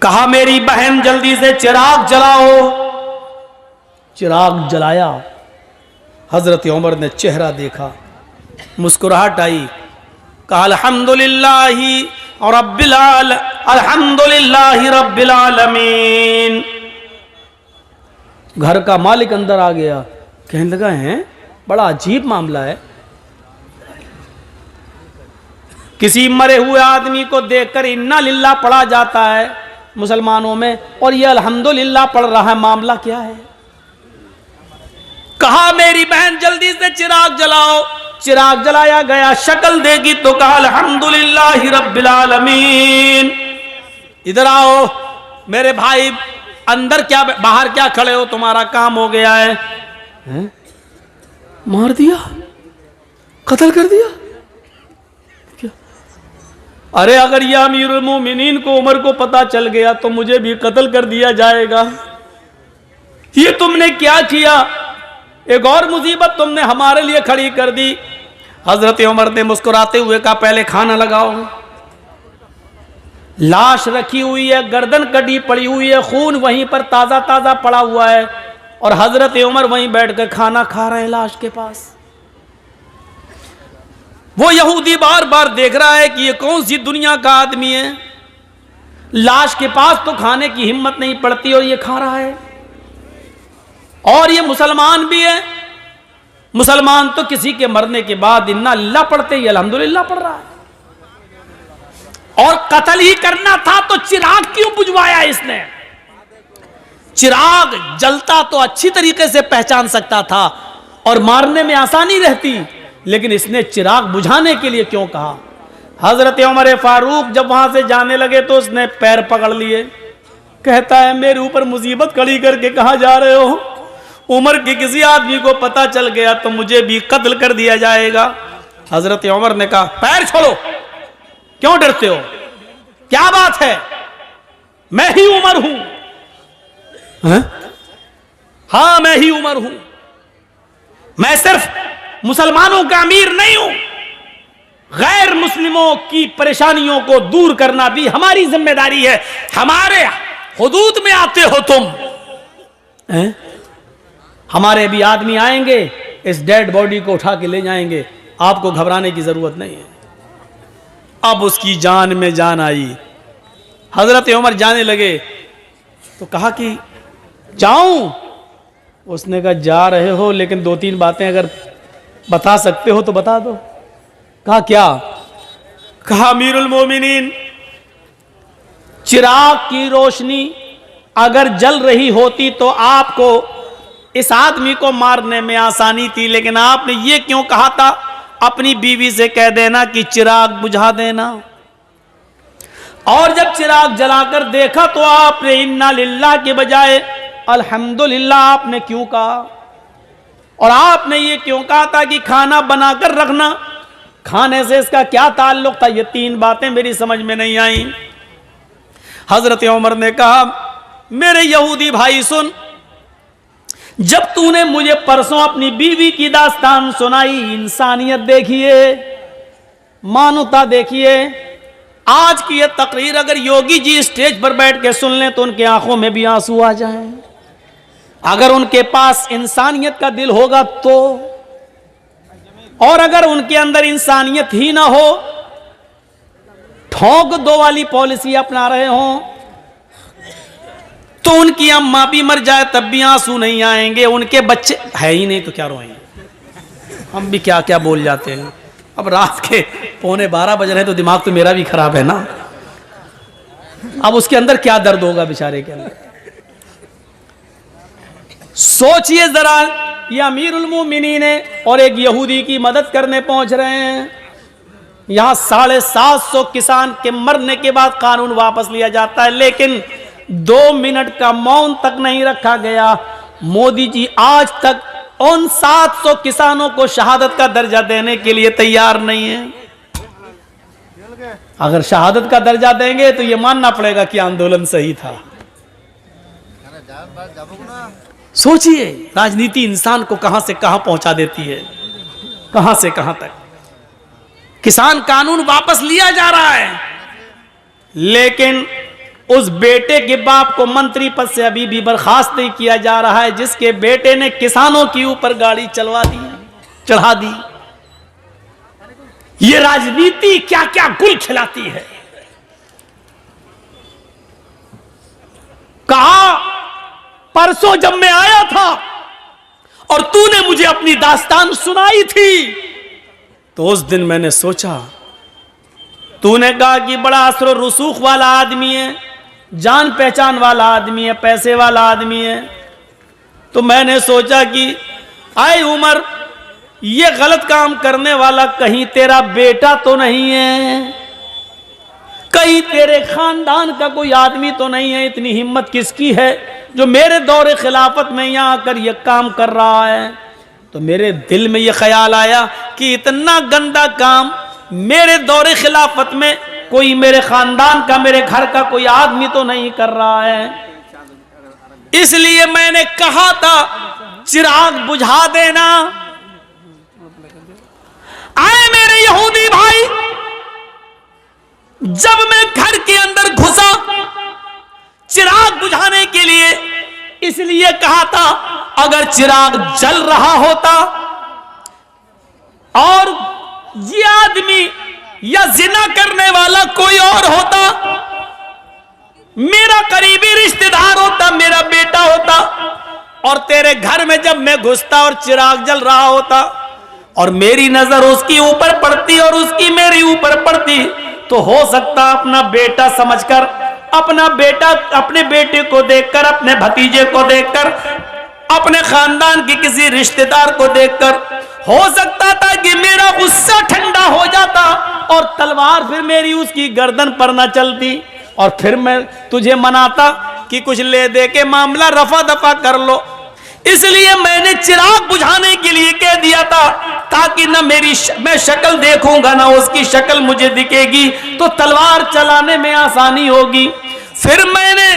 [SPEAKER 1] कहा मेरी बहन जल्दी से चिराग जलाओ। चिराग जलाया। हजरत उमर ने चेहरा देखा, मुस्कुराहट आई। कहा अल्हम्दुलिल्लाहि रब्बिल आलमीन। घर का मालिक अंदर आ गया, कहने लगा है बड़ा अजीब मामला है। किसी मरे हुए आदमी को देखकर इन्ना लिल्लाह पढ़ा जाता है मुसलमानों में, और ये अल्हम्दुलिल्लाह पढ़ रहा है, मामला क्या है? कहा मेरी बहन जल्दी से चिराग जलाओ। चिराग जलाया गया, शक्ल देखी तो कहा अल्हम्दुलिल्लाहि रब्बिल आलमीन। इधर आओ मेरे भाई, अंदर क्या बाहर क्या खड़े हो, तुम्हारा काम हो गया है। मार दिया, कत्ल कर दिया क्या? अरे अगर यह अमीरुल मोमिनीन को उमर को पता चल गया तो मुझे भी कत्ल कर दिया जाएगा। ये तुमने क्या किया? एक और मुसीबत तुमने हमारे लिए खड़ी कर दी। हजरत उमर ने मुस्कुराते हुए कहा पहले खाना लगाओ। लाश रखी हुई है, गर्दन कटी पड़ी हुई है, खून वहीं पर ताजा ताजा पड़ा हुआ है, और हजरत उमर वहीं बैठकर खाना खा रहे हैं लाश के पास। वो यहूदी बार बार देख रहा है कि ये कौन सी दुनिया का आदमी है, लाश के पास तो खाने की हिम्मत नहीं पड़ती और ये खा रहा है। और ये मुसलमान भी है। मुसलमान तो किसी के मरने के बाद इन्ना लिल्लाह पढ़ते ही अल्हम्दुलिल्लाह पढ़ रहा है। और कत्ल ही करना था तो चिराग क्यों बुझवाया इसने? चिराग जलता तो अच्छी तरीके से पहचान सकता था और मारने में आसानी रहती, लेकिन इसने चिराग बुझाने के लिए क्यों कहा? हजरत उमर फारूक जब वहां से जाने लगे तो उसने पैर पकड़ लिए। कहता है मेरे ऊपर मुसीबत खड़ी करके कहां जा रहे हो? उमर के किसी आदमी को पता चल गया तो मुझे भी कत्ल कर दिया जाएगा। हजरत उमर ने कहा पैर छोड़ो, क्यों डरते हो? क्या बात है? मैं ही उमर हूं। हां मैं ही उमर हूं। मैं सिर्फ मुसलमानों का अमीर नहीं हूं, गैर मुस्लिमों की परेशानियों को दूर करना भी हमारी जिम्मेदारी है। हमारे हुदूद में आते हो तुम। हमारे भी आदमी आएंगे, इस डेड बॉडी को उठा के ले जाएंगे, आपको घबराने की जरूरत नहीं है। अब उसकी जान में जान आई। हजरत उमर जाने लगे तो कहा कि जाऊं? उसने कहा जा रहे हो, लेकिन दो तीन बातें अगर बता सकते हो तो बता दो। कहा क्या? कहा अमीरुल मोमिनीन, चिराग की रोशनी अगर जल रही होती तो आपको इस आदमी को मारने में आसानी थी, लेकिन आपने ये क्यों कहा था? अपनी बीवी से कह देना कि चिराग बुझा देना। और जब चिराग जलाकर देखा तो आपने इन्ना लिल्लाह के बजाय अल्हम्दुलिल्लाह आपने क्यों कहा? और आपने ये क्यों कहा था कि खाना बनाकर रखना? खाने से इसका क्या ताल्लुक था? ये तीन बातें मेरी समझ में नहीं आई। हजरत उमर ने कहा मेरे यहूदी भाई सुन, जब तूने मुझे परसों अपनी बीवी की दास्तान सुनाई, इंसानियत देखिए, मानवता देखिए। आज की यह तकरीर अगर योगी जी स्टेज पर बैठ के सुन लें तो उनकी आंखों में भी आंसू आ जाएं। अगर उनके पास इंसानियत का दिल होगा तो, और अगर उनके अंदर इंसानियत ही ना हो, ठोक दो वाली पॉलिसी अपना रहे हों, तो उनकी अम्मा भी मर जाए तब भी आंसू नहीं आएंगे। उनके बच्चे है ही नहीं तो क्या रोएंगे? हम भी क्या क्या बोल जाते हैं। अब रात के 11:15 बज रहे हैं तो दिमाग तो मेरा भी खराब है ना। अब उसके अंदर क्या दर्द होगा बेचारे के अंदर? सोचिए जरा, ये अमीरुल मोमिनीन है और एक यहूदी की मदद करने पहुंच रहे हैं। यहां 750 किसान के मरने के बाद कानून वापस लिया जाता है, लेकिन 2 मिनट का मौन तक नहीं रखा गया। मोदी जी आज तक उन 700 किसानों को शहादत का दर्जा देने के लिए तैयार नहीं है। अगर शहादत का दर्जा देंगे तो यह मानना पड़ेगा कि आंदोलन सही था। सोचिए राजनीति इंसान को कहां से कहां पहुंचा देती है, कहां से कहां तक। किसान कानून वापस लिया जा रहा है, लेकिन उस बेटे के बाप को मंत्री पद से अभी भी बर्खास्त नहीं किया जा रहा है, जिसके बेटे ने किसानों के ऊपर गाड़ी चढ़ा दी। ये राजनीति क्या क्या गुल खिलाती है। कहा परसों जब मैं आया था और तूने मुझे अपनी दास्तान सुनाई थी, तो उस दिन मैंने सोचा, तूने कहा कि बड़ा असर रसूख वाला आदमी है, जान पहचान वाला आदमी है, पैसे वाला आदमी है। तो मैंने सोचा कि आए उमर, ये गलत काम करने वाला कहीं तेरा बेटा तो नहीं है, कहीं तेरे खानदान का कोई आदमी तो नहीं है। इतनी हिम्मत किसकी है जो मेरे दौरे खिलाफत में यहां आकर यह काम कर रहा है। तो मेरे दिल में यह ख्याल आया कि इतना गंदा काम मेरे दौरे खिलाफत में कोई मेरे खानदान का, मेरे घर का कोई आदमी तो नहीं कर रहा है। इसलिए मैंने कहा था चिराग बुझा देना। आए मेरे यहूदी भाई, जब मैं घर के अंदर घुसा चिराग बुझाने के लिए, इसलिए कहा था अगर चिराग जल रहा होता और ये आदमी या जिना करने वाला कोई और होता, मेरा करीबी रिश्तेदार होता, मेरा बेटा होता, और तेरे घर में जब मैं घुसता और चिराग जल रहा होता और मेरी नजर उसके ऊपर पड़ती और उसकी मेरे ऊपर पड़ती, तो हो सकता अपना बेटा समझकर, अपने बेटे को देखकर, अपने भतीजे को देखकर, अपने खानदान के किसी रिश्तेदार को देखकर हो सकता था कि मेरा गुस्सा ठंडा हो जाता और तलवार फिर मेरी उसकी गर्दन पर न चलती, और फिर मैं तुझे मनाता कि कुछ ले दे के मामला रफा दफा कर लो। इसलिए मैंने चिराग बुझाने के लिए कह दिया था, ताकि ना मैं शक्ल देखूंगा ना उसकी शक्ल मुझे दिखेगी, तो तलवार चलाने में आसानी होगी। फिर मैंने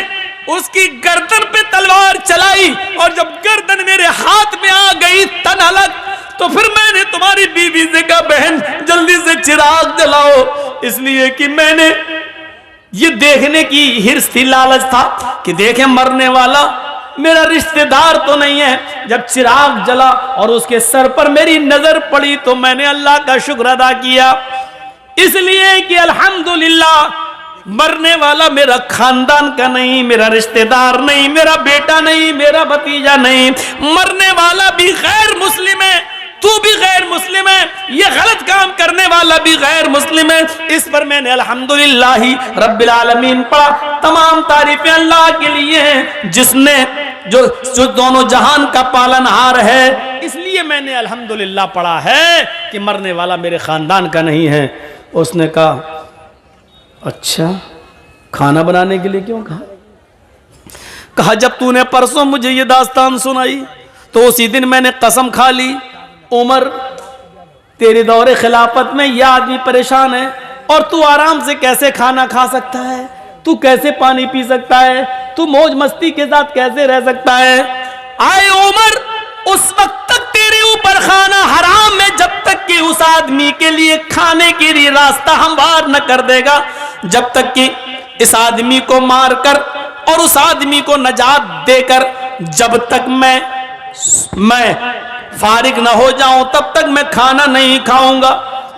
[SPEAKER 1] उसकी गर्दन पे तलवार चलाई, और जब गर्दन मेरे हाथ में आ गई तन अलग, तो फिर मैंने तुम्हारी बीवी से कहा बहन जल्दी से चिराग जलाओ, इसलिए कि मैंने ये देखने की हिर्स थी, लालच था कि देखें मरने वाला मेरा रिश्तेदार तो नहीं है। जब चिराग जला और उसके सर पर मेरी नजर पड़ी तो मैंने अल्लाह का शुक्र अदा किया, इसलिए कि अल्हम्दुलिल्लाह मरने वाला मेरा खानदान का नहीं, मेरा रिश्तेदार नहीं, मेरा बेटा नहीं, मेरा भतीजा नहीं, मरने वाला भी गैर मुस्लिम है, तू भी गैर मुस्लिम है, ये गलत काम करने वाला भी गैर मुस्लिम है। इस पर मैंने अल्हम्दुलिल्लाह रब्बिल आलमीन पढ़ा। तमाम तारीफें अल्लाह के लिए हैं जिसने जो दोनों जहान का पालनहार है, इसलिए मैंने अल्हम्दुलिल्लाह पढ़ा है कि मरने वाला मेरे खानदान का नहीं है। उसने कहा अच्छा खाना बनाने के लिए क्यों कहा? कहा जब तूने परसों मुझे ये दास्तान सुनाई तो उसी दिन मैंने कसम खा ली, उमर तेरे दौरे खिलाफत में यह आदमी परेशान है और तू आराम से कैसे खाना खा सकता है, तू कैसे पानी पी सकता है, तू मौज मस्ती के साथ कैसे रह सकता है। आए उमर, उस वक्त तक तेरे ऊपर खाना हराम है जब तक कि उस आदमी के लिए खाने के लिए रास्ता हमवार न कर देगा, जब तक कि इस आदमी को मारकर और उस आदमी को नजात देकर जब तक मैं फारिग न हो जाऊं तब तक मैं खाना नहीं खाऊंगा।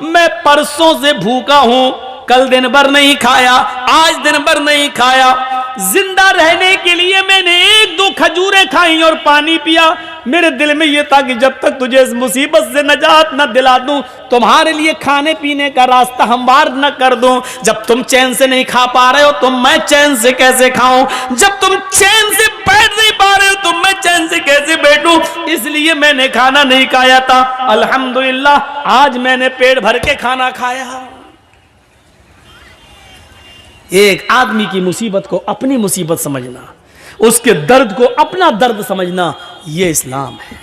[SPEAKER 1] मैं परसों से भूखा हूं, कल दिन भर नहीं खाया, आज दिन भर नहीं खाया। जिंदा रहने के लिए मैंने 1-2 खजूरें खाई और पानी पिया। मेरे दिल में यह था कि जब तक तुझे इस मुसीबत से नजात न दिला दूं, तुम्हारे लिए खाने पीने का रास्ता हमवार न कर दूं। जब तुम चैन से नहीं खा पा रहे हो तो मैं चैन से कैसे खाऊं? जब तुम चैन से बैठ नहीं पा रहे हो तो मैं चैन से कैसे बैठूं? इसलिए मैंने खाना नहीं खाया था। अल्हम्दुलिल्लाह आज मैंने पेट भर के खाना खाया। एक आदमी की मुसीबत को अपनी मुसीबत समझना, उसके दर्द को अपना दर्द समझना, ये इस्लाम है।